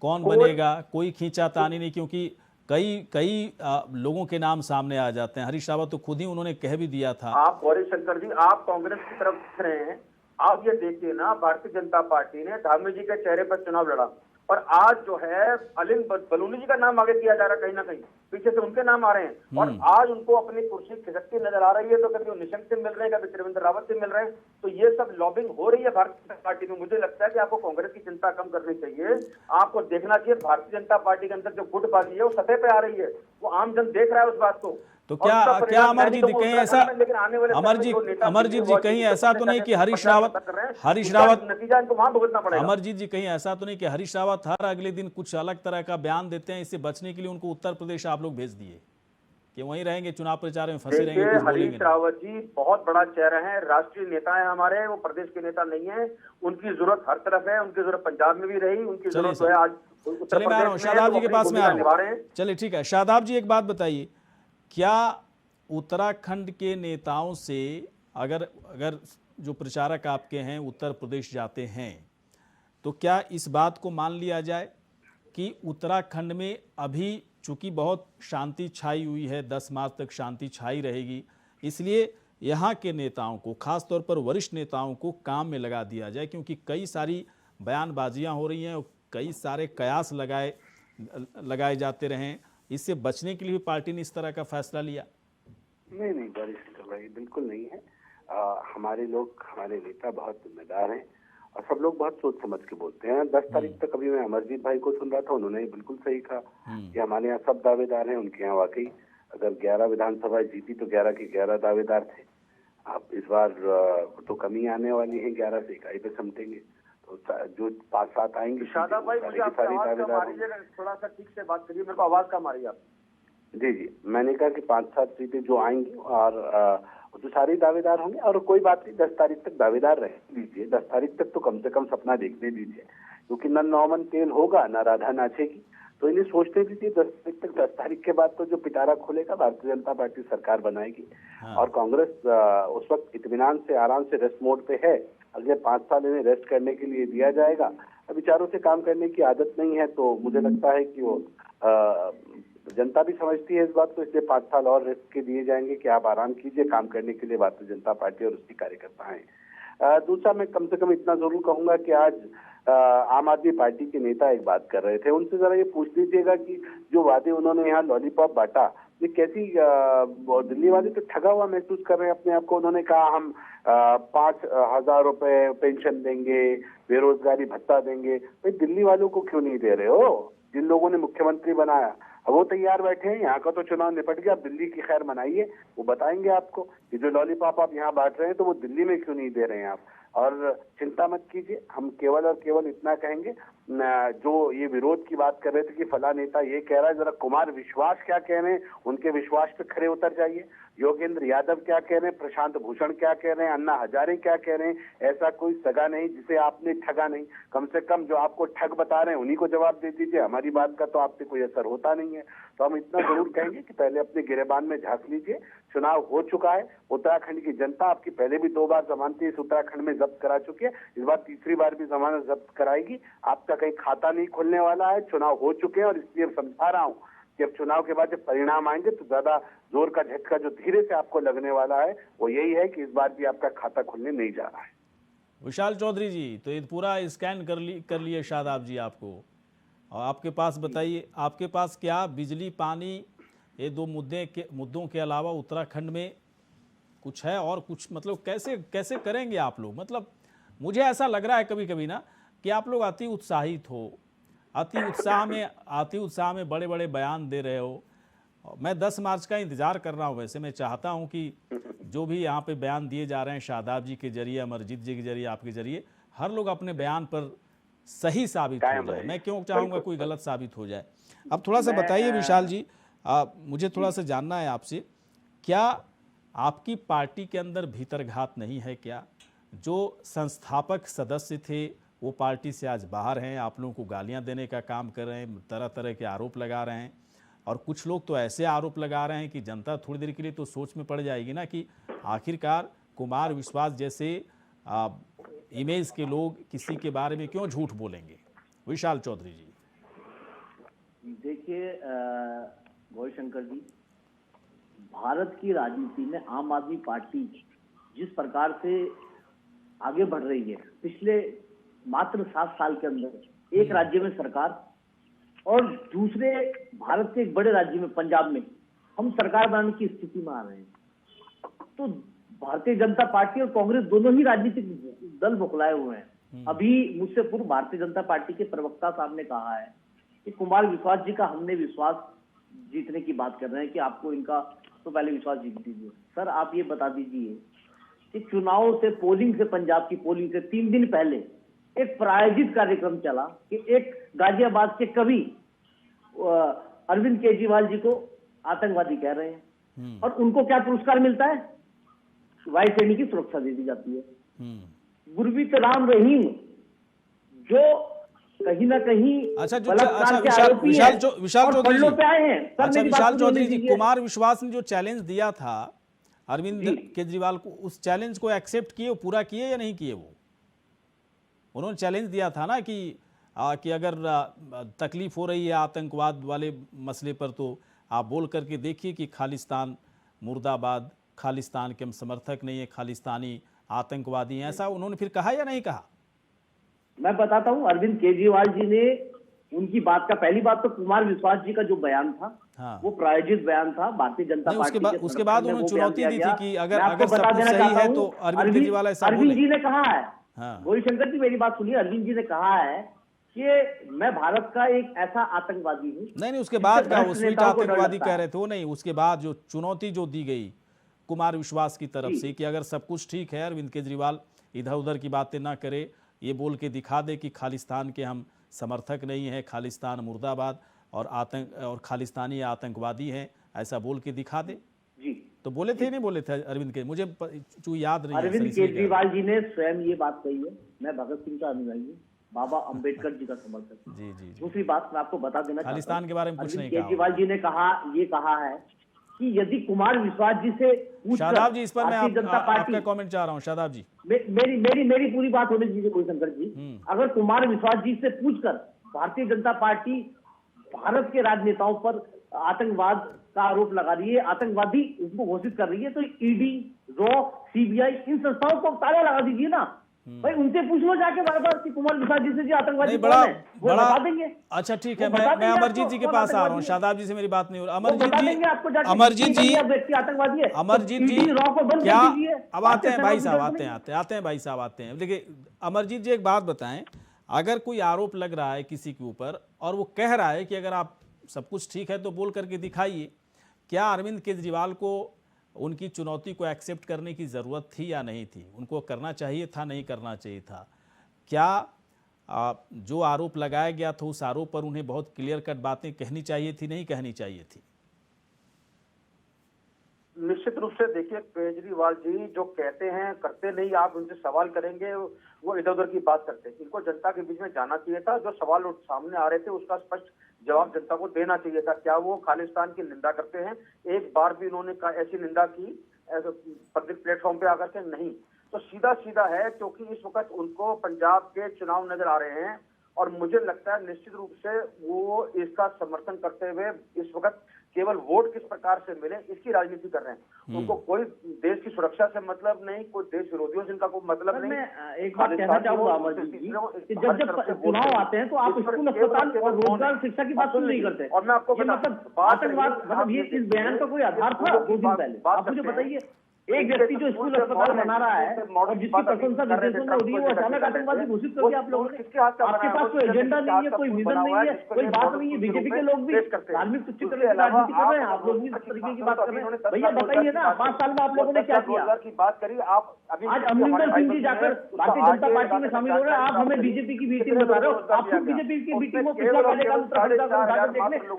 A: कौन बनेगा, कोई खींचातानी नहीं, क्योंकि कई लोगों के नाम सामने आ जाते हैं। हरीश रावत तो खुद ही उन्होंने कह भी दिया था।
E: आप गौरी शंकर जी, आप कांग्रेस की तरफ देख रहे हैं, आप ये देखिए ना, भारतीय जनता पार्टी ने धामी जी के चेहरे पर चुनाव लड़ा और आज जो है अलिंग बलूनी जी का नाम आगे किया जा रहा है, कहीं ना कहीं पीछे से उनके नाम आ रहे हैं और आज उनको अपनी कुर्सी खिसकती नजर आ रही है। तो कभी वो निशंक से मिल रहे हैं, कभी त्रिवेंद्र रावत से मिल रहे हैं, तो ये सब लॉबिंग हो रही है भारतीय जनता पार्टी में। मुझे लगता है कि आपको कांग्रेस की चिंता कम करनी चाहिए, आपको देखना चाहिए भारतीय जनता पार्टी के अंदर जो गुटबाजी है वो सतह पे आ रही है, वो आम जन देख रहा है उस बात को।
A: तो क्या अमरजीत जी कहीं ऐसा, अमरजीत जी कहीं ऐसा तो नहीं कि हरीश रावत
E: नतीजा इनको वहां भुगतना पड़ेगा।
A: अमरजीत जी कहीं ऐसा तो नहीं कि हरीश रावत हर अगले दिन कुछ अलग तरह का बयान देते हैं, इससे बचने के लिए उनको उत्तर प्रदेश आप लोग भेज दिए कि वहीं रहेंगे, चुनाव प्रचार में फंसे रहेंगे?
E: हरीश रावत जी बहुत बड़ा चेहरा है, राष्ट्रीय नेता है हमारे, वो प्रदेश के नेता नहीं है। उनकी जरूरत हर तरफ है, उनकी जरूरत पंजाब में भी रही, उनकी जरूरत जो है आज
A: चलिए मैं आ रहा हूँ, शादाब जी के पास में आ रहा हूँ। चलिए ठीक है, शादाब जी एक बात बताइए, क्या उत्तराखंड के नेताओं से अगर जो प्रचारक आपके हैं उत्तर प्रदेश जाते हैं, तो क्या इस बात को मान लिया जाए कि उत्तराखंड में अभी चूंकि बहुत शांति छाई हुई है, 10 मार्च तक शांति छाई रहेगी, इसलिए यहाँ के नेताओं को, खासतौर पर वरिष्ठ नेताओं को काम में लगा दिया जाए, क्योंकि कई सारी बयानबाजियाँ हो रही हैं और कई सारे कयास लगाए लगाए जाते रहें, इससे बचने के लिए भी पार्टी ने इस तरह का फैसला लिया?
D: नहीं नहीं बारिश भाई बिल्कुल नहीं है। हमारे लोग, हमारे नेता बहुत जिम्मेदार हैं और सब लोग बहुत सोच समझ के बोलते हैं। 10 तारीख तक अभी मैं अमरजीत भाई को सुन रहा था, उन्होंने बिल्कुल सही कहा कि हमारे यहाँ सब दावेदार हैं। उनके यहाँ वाकई अगर 11 विधानसभा जीती तो 11 के 11 दावेदार थे। अब इस बार तो कमी आने वाली है, 11 से इकाई पे समटेंगे, तो जो 5-7 आएंगे
E: शादाब भाई, मुझे आपकी आवाज कम आ रही है, थोड़ा सा ठीक से बात करिए, मेरे को आवाज कम आ रही है आपकी।
D: जी जी, मैंने कहा कि 5-7 सीटें जो आएंगी और जो सारे दावेदार होंगे। और कोई बात नहीं, 10 तारीख तक दावेदार रह दीजिए, 10 तारीख तक तो कम से कम सपना देखने दीजिए, क्योंकि न नौमन तेल होगा न राधा नाचेगी, तो इन्हें सोचने दीजिए 10 तारीख तक। 10 तारीख के बाद तो जो पिटारा खोलेगा, भारतीय जनता पार्टी सरकार बनाएगी। और कांग्रेस उस वक्त इत्मीनान से, आराम से रेस्ट मोड पे है। अगले 5 साल इन्हें रेस्ट करने के लिए दिया जाएगा। अब विचारों से काम करने की आदत नहीं है, तो मुझे लगता है कि वो जनता भी समझती है इस बात को, इसलिए 5 साल और रेस्ट के दिए जाएंगे कि आप आराम कीजिए, काम करने के लिए भारतीय जनता पार्टी और उसकी कार्यकर्ता हैं। दूसरा, मैं कम से कम इतना जरूर कहूंगा कि आज आम आदमी पार्टी के नेता एक बात कर रहे थे, उनसे जरा ये पूछ लीजिएगा कि जो वादे उन्होंने यहाँ लॉलीपॉप बांटा, ये कैसी दिल्ली वाले तो ठगा हुआ महसूस कर रहे हैं अपने आप को। उन्होंने कहा हम 5,000 रुपए पेंशन देंगे, बेरोजगारी भत्ता देंगे। भाई दिल्ली वालों को क्यों नहीं दे रहे हो, जिन लोगों ने मुख्यमंत्री बनाया? अब वो तैयार बैठे हैं, यहाँ का तो चुनाव निपट गया, अब दिल्ली की खैर मनाइए, वो बताएंगे आपको कि जो लॉलीपॉप आप यहाँ बांट रहे हैं तो वो दिल्ली में क्यों नहीं दे रहे हैं आप। और चिंता मत कीजिए, हम केवल और केवल इतना कहेंगे, जो ये विरोध की बात कर रहे थे कि फला नेता ये कह रहा है, जरा कुमार विश्वास क्या कह रहे हैं, उनके विश्वास पे खड़े उतर जाइए। योगेंद्र यादव क्या कह रहे हैं, प्रशांत भूषण क्या कह रहे हैं, अन्ना हजारे क्या कह रहे हैं। ऐसा कोई सगा नहीं जिसे आपने ठगा नहीं। कम से कम जो आपको ठग बता रहे हैं उन्हीं को जवाब दे दीजिए, हमारी बात का तो आप पे कोई असर होता नहीं है। तो हम इतना जरूर कहेंगे कि पहले अपने गिरेबान में झांक लीजिए। चुनाव हो चुका है, उत्तराखंड की जनता आपकी पहले भी 2 बार जमानती इस उत्तराखंड में जब्त करा चुकी है, इस बार तीसरी बार भी जमानत जब्त कराएगी। आपका कहीं खाता नहीं खुलने वाला है, चुनाव हो चुके हैं। और इसलिए समझा रहा हूं कि अब चुनाव के बाद जब परिणाम आएंगे तो ज्यादा जोर का झटका जो धीरे से आपको लगने वाला है वो यही है कि इस बार भी आपका खाता खुलने नहीं जा रहा है।
A: विशाल चौधरी जी, तो ये पूरा स्कैन कर लिए शादाब जी आपको, और आपके पास बताइए, आपके पास क्या बिजली पानी ये 2 मुद्दों के अलावा उत्तराखंड में कुछ है और कुछ, मतलब कैसे करेंगे आप लोग? मतलब मुझे ऐसा लग रहा है कभी कभी ना कि आप लोग अति उत्साहित हो, अति उत्साह में बड़े बड़े बयान दे रहे हो। मैं 10 मार्च का इंतजार कर रहा हूँ। वैसे मैं चाहता हूँ कि जो भी यहाँ पे बयान दिए जा रहे हैं शादाब जी के जरिए, अमरजीत जी के जरिए, आपके जरिए, हर लोग अपने बयान पर सही साबित हो जाए। मैं क्यों चाहूँगा कोई गलत साबित हो जाए। अब थोड़ा सा बताइए विशाल जी, मुझे थोड़ा सा जानना है आपसे, क्या आपकी पार्टी के अंदर भीतरघात नहीं है क्या? जो संस्थापक सदस्य थे वो पार्टी से आज बाहर हैं, आप लोगों को गालियां देने का काम कर रहे हैं, तरह तरह के आरोप लगा रहे हैं। और कुछ लोग तो ऐसे आरोप लगा रहे हैं कि जनता थोड़ी देर के लिए तो सोच में पड़ जाएगी ना कि आखिरकार कुमार विश्वास जैसे इमेज के लोग किसी के बारे में क्यों झूठ बोलेंगे। विशाल चौधरी जी।
F: देखिए गौरीशंकर जी, भारत की राजनीति में आम आदमी पार्टी जिस प्रकार से आगे बढ़ रही है, पिछले मात्र 7 साल के अंदर एक राज्य में सरकार और दूसरे भारत के एक बड़े राज्य में पंजाब में हम सरकार बनाने की स्थिति में आ रहे हैं, तो भारतीय जनता पार्टी और कांग्रेस दोनों ही राजनीतिक दल बौखलाए हुए हैं। अभी मुझसे पूर्व भारतीय जनता पार्टी के प्रवक्ता साहब ने कहा है कि कुमार विश्वास जी का हमने विश्वास जीतने की बात कर रहे हैं कि आपको इनका तो पहले विश्वास जीत दीजिए। सर आप ये बता दीजिए कि चुनाव से, पोलिंग से, पंजाब की पोलिंग से 3 दिन पहले एक प्रायोजित कार्यक्रम चला कि एक गाजियाबाद के कवि अरविंद केजरीवाल जी को आतंकवादी कह रहे हैं और उनको क्या पुरस्कार मिलता है? वायु सेना की सुरक्षा दे दी जाती है। गुरमीत राम रहीम जो कहीं ना कहीं
A: विशाल चौधरी
F: पे आए हैं।
A: अच्छा विशाल चौधरी जी, कुमार विश्वास ने जो चैलेंज दिया था अरविंद केजरीवाल को, उस चैलेंज को एक्सेप्ट किए, पूरा किए या नहीं किए? वो उन्होंने चैलेंज दिया था ना कि अगर तकलीफ हो रही है आतंकवाद वाले मसले पर तो आप बोल करके देखिए कि खालिस्तान मुर्दाबाद, खालिस्तान के हम समर्थक नहीं है, खालिस्तानी आतंकवादी हैं, ऐसा उन्होंने फिर कहा या नहीं कहा?
F: मैं बताता हूं, अरविंद केजरीवाल जी ने उनकी बात का, पहली बात तो कुमार विश्वास जी का जो बयान था
A: हाँ।
F: वो प्रायोजित बयान था भारतीय जनता
A: नहीं,
F: पार्टी के
A: उसके बाद
F: समर्थन में
A: उन्होंने
F: वो बयान
A: चुनौती
F: दिया
A: दी
F: गया।
A: थी कि अगर
F: मैं आपको
A: सब
F: बता
A: कुछ
F: देना
A: सही
F: चाहता
A: है
F: हूं,
A: तो अरविंद केजरीवाल ऐसा
F: अरविंद
A: बोले।
F: जी ने कहा है,
A: हाँ।
F: गौरीशंकर जी मेरी बात सुनिए, अरविंद जी ने कहा है कि मैं भारत का एक ऐसा आतंकवादी हूँ।
A: नहीं, उसके बाद का वो
F: भ्रष्ट
A: स्वीट
F: नेताओं को डर
A: आतंकवादी
F: लगता
A: कह
F: है।
A: रहे थे वो नहीं, उसके बाद जो चुनौती जो दी गई कुमार विश्वास की तरफ
F: जी।
A: से कि अगर सब कुछ ठीक है, अरविंद केजरीवाल इधर उधर की बातें ना करे, ये बोल के दिखा दे कि खालिस्तान के हम समर्थक नहीं हैं, खालिस्तान मुर्दाबाद और खालिस्तानी आतंकवादी हैं, ऐसा बोल के दिखा दे।
F: जी,
A: तो बोले थे नहीं बोले थे अरविंद के, मुझे याद नहीं है
F: अरविंद
A: सही से क्या।
F: केजरीवाल जी ने स्वयं ये बात कही है, मैं भगत सिंह का अनुयायी हूँ, बाबा अंबेडकर जी का समर्थक हूँ।
A: जी जी जी।
F: दूसरी बात मैं आपको बता देना चाहता
A: खालिस्तान
F: हूं,
A: के बारे में कुछ
F: अरविंद
A: नहीं कहा।
F: केजरीवाल जी ने कहा है कि यदि कुमार विश्वास जी से पूछकर
A: शादाब जी, इस पर मैं
F: भारतीय जनता पार्टी,
A: आपका कमेंट चाह रहा हूँ। शादाब जी,
F: मेरी पूरी बात होने दीजिए गौरीशंकर जी। अगर कुमार विश्वास जी से पूछकर भारतीय जनता पार्टी भारत के राजनेताओं पर आतंकवाद का आरोप लगा रही है, आतंकवादी उनको घोषित कर रही है, तो ईडी, रॉ, सीबीआई इन संस्थाओं को ताला लगा दीजिए ना भाई। उनसे पूछ लो जाके बार-बार कि कुमार विश्वास जी से जी आतंकवादी
A: नहीं,
F: कौन
A: बड़ा
F: है, वो
A: बड़ा
F: बता देंगे।
A: अच्छा ठीक है,
F: वो बता
A: मैं
F: देंगे
A: अमरजीत
F: आपको
A: जी के
F: कौन
A: पास आ रहा हूँ।
F: आतंकवादी है।
A: शादाब जी से मेरी बात नहीं हो रही।
F: वो बता देंगे आपको जाके
A: अमरजीत जी,
F: कि व्यक्ति आतंकवादी है।
A: अमरजीत
F: तो
A: जी,
F: ईडी, रॉ को बंद कर
A: क्या
F: दीजिए।
A: अब आते हैं भाई साहब,
F: भारतीय
A: आते हैं भाई साहब, आते हैं। देखिए अमरजीत जी, एक बात बताएं, अगर कोई आरोप लग रहा है किसी के ऊपर और वो कह रहा है कि अगर आप सब कुछ ठीक है तो बोल करके दिखाइए, क्या अरविंद केजरीवाल को उनकी चुनौती को एक्सेप्ट करने की ज़रूरत थी या नहीं थी? उनको करना चाहिए था, नहीं करना चाहिए था? क्या जो आरोप लगाया गया था उस आरोप पर उन्हें बहुत क्लियर कट बातें कहनी चाहिए थी, नहीं कहनी चाहिए थी?
E: निश्चित रूप से देखिए, केजरीवाल जी जो कहते हैं करते नहीं, आप उनसे सवाल करेंगे वो इधर उधर की बात करते हैं। इनको जनता के बीच में जाना चाहिए था, जो सवाल सामने आ रहे थे उसका स्पष्ट जवाब जनता को देना चाहिए था। क्या वो खालिस्तान की निंदा करते हैं? एक बार भी उन्होंने ऐसी निंदा की पब्लिक प्लेटफॉर्म पे आकर के? नहीं। तो सीधा सीधा है, क्योंकि इस वक्त उनको पंजाब के चुनाव नजर आ रहे हैं और मुझे लगता है निश्चित रूप से वो इसका समर्थन करते हुए इस वक्त केवल वोट किस प्रकार से मिले इसकी राजनीति कर रहे हैं। उनको कोई देश की सुरक्षा से मतलब नहीं, कोई देश विरोधियों से इनका कोई मतलब नहीं।
F: मैं एक बात कहना चाहूंगा अमरजीत जी, कि जब चुनाव आते हैं तो आप स्कूल, अस्पताल और रोजगार, शिक्षा की बात क्यों नहीं करते?
E: और मैं आपको
F: मतलब आतंकवाद, मतलब ये इस बयान का कोई आधार था 2 दिन पहले? आप मुझे बताइए, एक व्यक्ति जो स्कूल अस्पताल बना रहा है और जिसकी प्रशंसा विदेशों में हो रही है, वो अचानक आतंकवादी घोषित कर दिया आप लोगों ने। आपके पास कोई एजेंडा नहीं है, कोई विजन नहीं है, कोई बात नहीं है। बीजेपी के लोग भी धार्मिक तुच्छीकरण की राजनीति कर रहे हैं, आप लोग भी इस तरीके की बात कर रहे हैं। भैया बताइए ना, 5 साल में आप लोगों ने क्या किया?
E: की बात करी आप अभी,
F: आज अमरिंदर सिंह जी जाकर भारतीय जनता पार्टी में शामिल हो रहे हैं, आप हमें बीजेपी की बी टीम बता रहे हो। आप खुद बीजेपी की बी टीम को पिछला कार्यकाल उत्तराखंड का उदाहरण देखने तो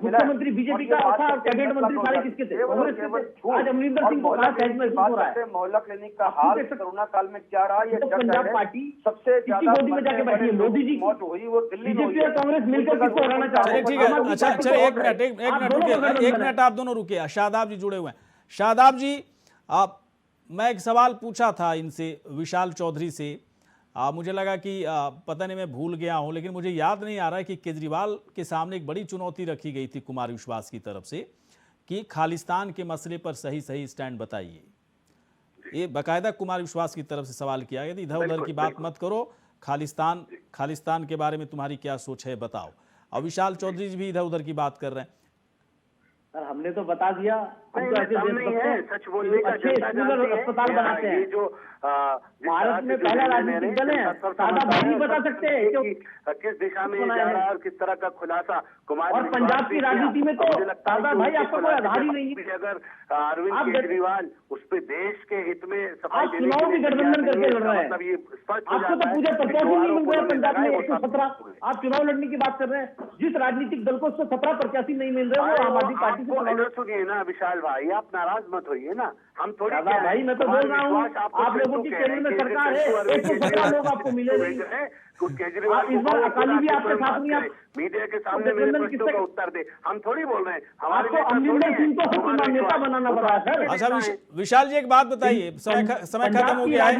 F: मुख्यमंत्री बीजेपी का था, कैबिनेट मंत्री सारे किसके थे? कांग्रेस के थे। आज अमरिंदर सिंह को कहा सहज महसूस हो रहा है।
E: मोहल्ला क्लिनिक का हाल कोरोना काल में क्या रहा, ये
F: पंजाब पार्टी
E: सबसे
F: ज्यादा मोदी में जाके बैठी है। मोदी जी
E: मौत हुई वो दिल्ली में
F: बीजेपी और कांग्रेस मिलकर किसको हराना चाह रहे हैं?
A: ठीक है, अच्छा अच्छा, एक मिनट आप दोनों रुकिए। शादाब जी जुड़े हुए हैं। शादाब जी, आप, मैं एक सवाल पूछा था इनसे, विशाल चौधरी से, मुझे लगा कि पता नहीं मैं भूल गया हूं, लेकिन मुझे याद नहीं आ रहा है कि केजरीवाल के सामने एक बड़ी चुनौती रखी गई थी कुमार विश्वास की तरफ से कि खालिस्तान के मसले पर सही सही स्टैंड बताइए। ये बाकायदा कुमार विश्वास की तरफ से सवाल किया गया, इधर उधर की बात मत करो, खालिस्तान के बारे में तुम्हारी क्या सोच है बताओ। और विशाल चौधरी जी भी इधर उधर की बात कर रहे हैं।
F: सर हमने तो बता दिया, हम तो ऐसे
E: नहीं है, सच बोलने का
F: अच्छे स्कूल और अस्पताल बनाते हैं।
E: जो
F: भारत में पहला राजनीतिक दल है, सादा भाई नहीं बता सकते
E: किस दिशा में जा रहा है और किस तरह का खुलासा कुमार
F: और पंजाब की राजनीति में तो सादा भाई आपका कोई आधार ही नहीं है।
E: अगर अरविंद केजरीवाल उस पे देश के हित में
F: आप चुनाव की गठबंधन करके लड़ रहे हैं, आपको तो पूरे प्रत्याशी नहीं मिल रहे हैं पंजाब में 117। आप चुनाव लड़ने की बात कर रहे हैं, जिस राजनीतिक दल को 117 प्रत्याशी नहीं मिल रहे वो आम आदमी पार्टी से।
E: सुनिए ना विशाल भाई, आप नाराज मत होइए ना, हम थोड़ी
F: भाई मैं तो बोल रहा हूँ, आप लोगों की केंद्र में सरकार है, 117 लोग आपको मिले नहीं।
E: केजरीवाल
F: इस बार अकाली भी आपके साथ नहीं, आप
E: मीडिया के सामने मेरे प्रश्नों का उत्तर दे, हम थोड़ी बोल रहे हैं।
F: आपको अमरिंदर सिंह को नेता बनाना पड़ा है सर।
A: अच्छा विशाल जी एक बात बताइए, समय खत्म हो गया है।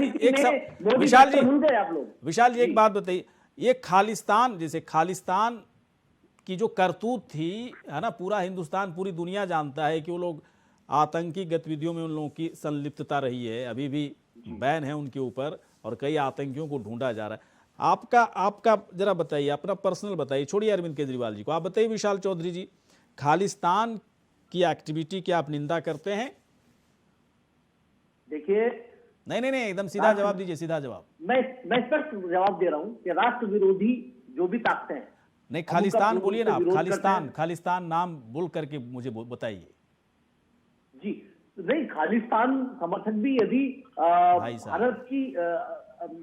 A: विशाल जी एक बात बताइए, ये खालिस्तान, जैसे खालिस्तान की जो करतूत थी है ना, पूरा हिंदुस्तान, पूरी दुनिया जानता है कि वो लोग आतंकी गतिविधियों में उन लोगों की संलिप्तता रही है, अभी भी बैन है उनके ऊपर और कई आतंकियों को ढूंढा जा रहा है। आपका आपका जरा बताइए, अपना पर्सनल बताइए, छोड़िए अरविंद केजरीवाल जी को, आप बताइए विशाल चौधरी जी, खालिस्तान की एक्टिविटी की आप निंदा करते हैं?
F: देखिए,
A: नहीं, एकदम सीधा जवाब दीजिए, सीधा जवाब।
F: मैं स्पष्ट जवाब दे रहा हूँ कि राष्ट्र विरोधी जो भी ताकतें हैं,
A: नहीं,
F: हम
A: खालिस्तान
F: उनका
A: बोलिए ना आप,
F: विरोध करते हैं।
A: खालिस्तान नाम बोल करके मुझे बताइए।
F: जी नहीं, खालिस्तान समर्थक भी यदि
A: भाई साहब।
F: भारत की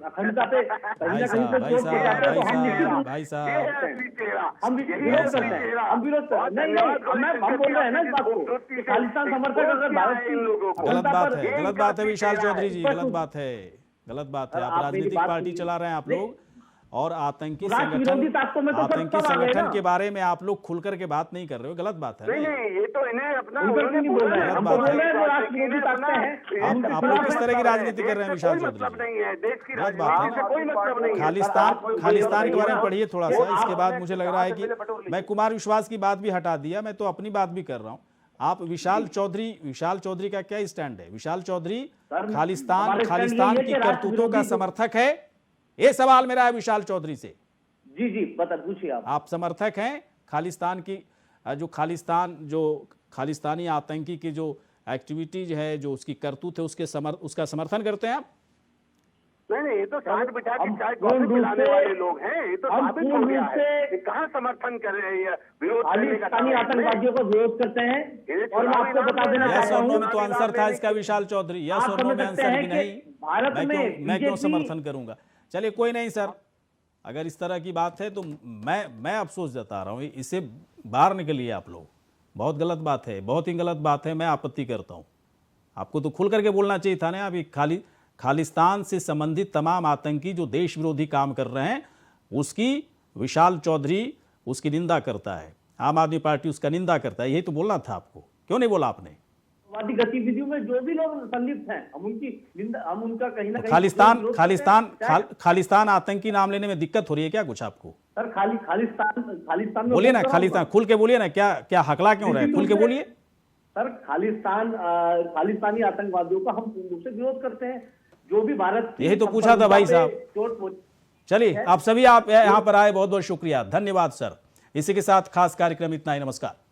F: अखंडता पे कहीं ना कहीं पे
A: भाई
F: चोट पहुंचाते हैं, तो हम निश्चित रूप
A: भाई
F: से
A: साहब,
F: हम विरोध करते हैं, हम विरोध करते हैं। नहीं, हम बोल रहे हैं ना इस बात को कि खालिस्तान समर्थक अगर भारत की
A: गलत
F: अखंडता
A: बात
F: पर
A: है, गलत बात है विशाल चौधरी जी, गलत बात है, गलत बात है। आप
F: आप मेरी
A: राजनीतिक
F: बात
A: पार्टी
F: सुनिए।
A: चला रहे हैं आप लोग, और आतंकी
F: राष्ट्र विरोधी ताकतों में तो सब
A: आतंकी
F: सब आ गए
A: संगठन
F: ना।
A: के बारे में आप लोग खुल करके बात नहीं कर रहे हो, गलत बात है ना?
E: ये तो इन्हें अपना
F: उनका क्यों नहीं बोल रहे हैं? हम
A: बात
F: बोल
A: है।
F: रहे हैं जो राष्ट्र विरोधी ताकतें हैं,
A: आप लोग किस तरह की राजनीति कर रहे हैं विशाल चौधरी
E: मतलब
A: जी?
E: नहीं है, देश की
A: गलत बात है
E: राजनीति से कोई मतलब नहीं है।
A: खालिस्तान के बारे में पढ़िए थोड़ा सा, इसके बाद
E: आपने
A: मुझे लग रहा है कि मैं कुमार विश्वास की बात भी हटा दिया, मैं तो अपनी बात भी कर रहा हूँ। आप विशाल चौधरी का क्या स्टैंड है? विशाल चौधरी खालिस्तान की करतूतों का समर्थक है? ये सवाल मेरा है विशाल चौधरी से।
F: जी बता, पूछिए
A: आप समर्थक हैं खालिस्तान की? जो खालिस्तानी आतंकी की जो एक्टिविटीज है, जो उसकी करतूत है, उसका समर्थन करते हैं आप?
E: नहीं, ये तो साथ बिठा के चाय
F: पूर्ण
E: कॉफी
F: रूप
E: पिलाने
F: से-
E: वाले लोग हैं। ये तो
F: हम
E: साबित हो
F: पूर्ण
E: गया
F: रूप
E: है
F: से
E: कि कहाँ समर्थन कर रहे हैं, विरोध करने का
F: खालिस्तानी
E: दावा है।
F: आतंकवादियों का विरोध करते हैं। और मैं आपको बता देना
A: यस
F: चाहता
A: और नो
F: हूँ,
A: में तो आंसर था इसका विशाल चौधरी, यस
F: आप
A: और नो
F: समझ
A: में
F: सकते
A: आंसर
F: हैं
A: कि
F: कि
A: नहीं,
F: भारत में
A: मैं क्यों
F: BJP
A: समर्थन करूंगा? चलिए कोई नहीं सर, अगर इस तरह की बात है तो मैं अफसोस जता रहा हूँ, इसे बाहर निकलिए आप लोग। बहुत गलत बात है, बहुत ही गलत बात है, मैं आपत्ति करता हूँ। आपको तो खुल करके बोलना चाहिए था ना। अभी खालिस्तान से संबंधित तमाम आतंकी जो देश विरोधी काम कर रहे हैं, उसकी विशाल चौधरी उसकी निंदा करता है, आम आदमी पार्टी उसका निंदा करता है। यही तो बोलना था आपको, क्यों नहीं बोला आपने?
F: वादी गतिविधियों में जो भी लोग संलिप्त हैं, हम उनका कहीं ना कहीं
A: खालिस्तान आतंकी नाम लेने में दिक्कत हो रही है क्या कुछ आपको?
F: सर, खालिस्तान
A: बोलिए ना, खुल के बोलिए ना, क्या हकला क्यों रहा है? खुल के बोलिए
F: सर। खालिस्तानी आतंकवादियों का हम पूर्ण रूप से विरोध करते हैं, जो भी भारत की
A: यही तो पूछा था भाई साहब।
F: चोट पहुंच-
A: चलिए, आप सभी आप यहाँ पर आए, बहुत बहुत शुक्रिया, धन्यवाद सर। इसी के साथ खास कार्यक्रम इतना ही, नमस्कार।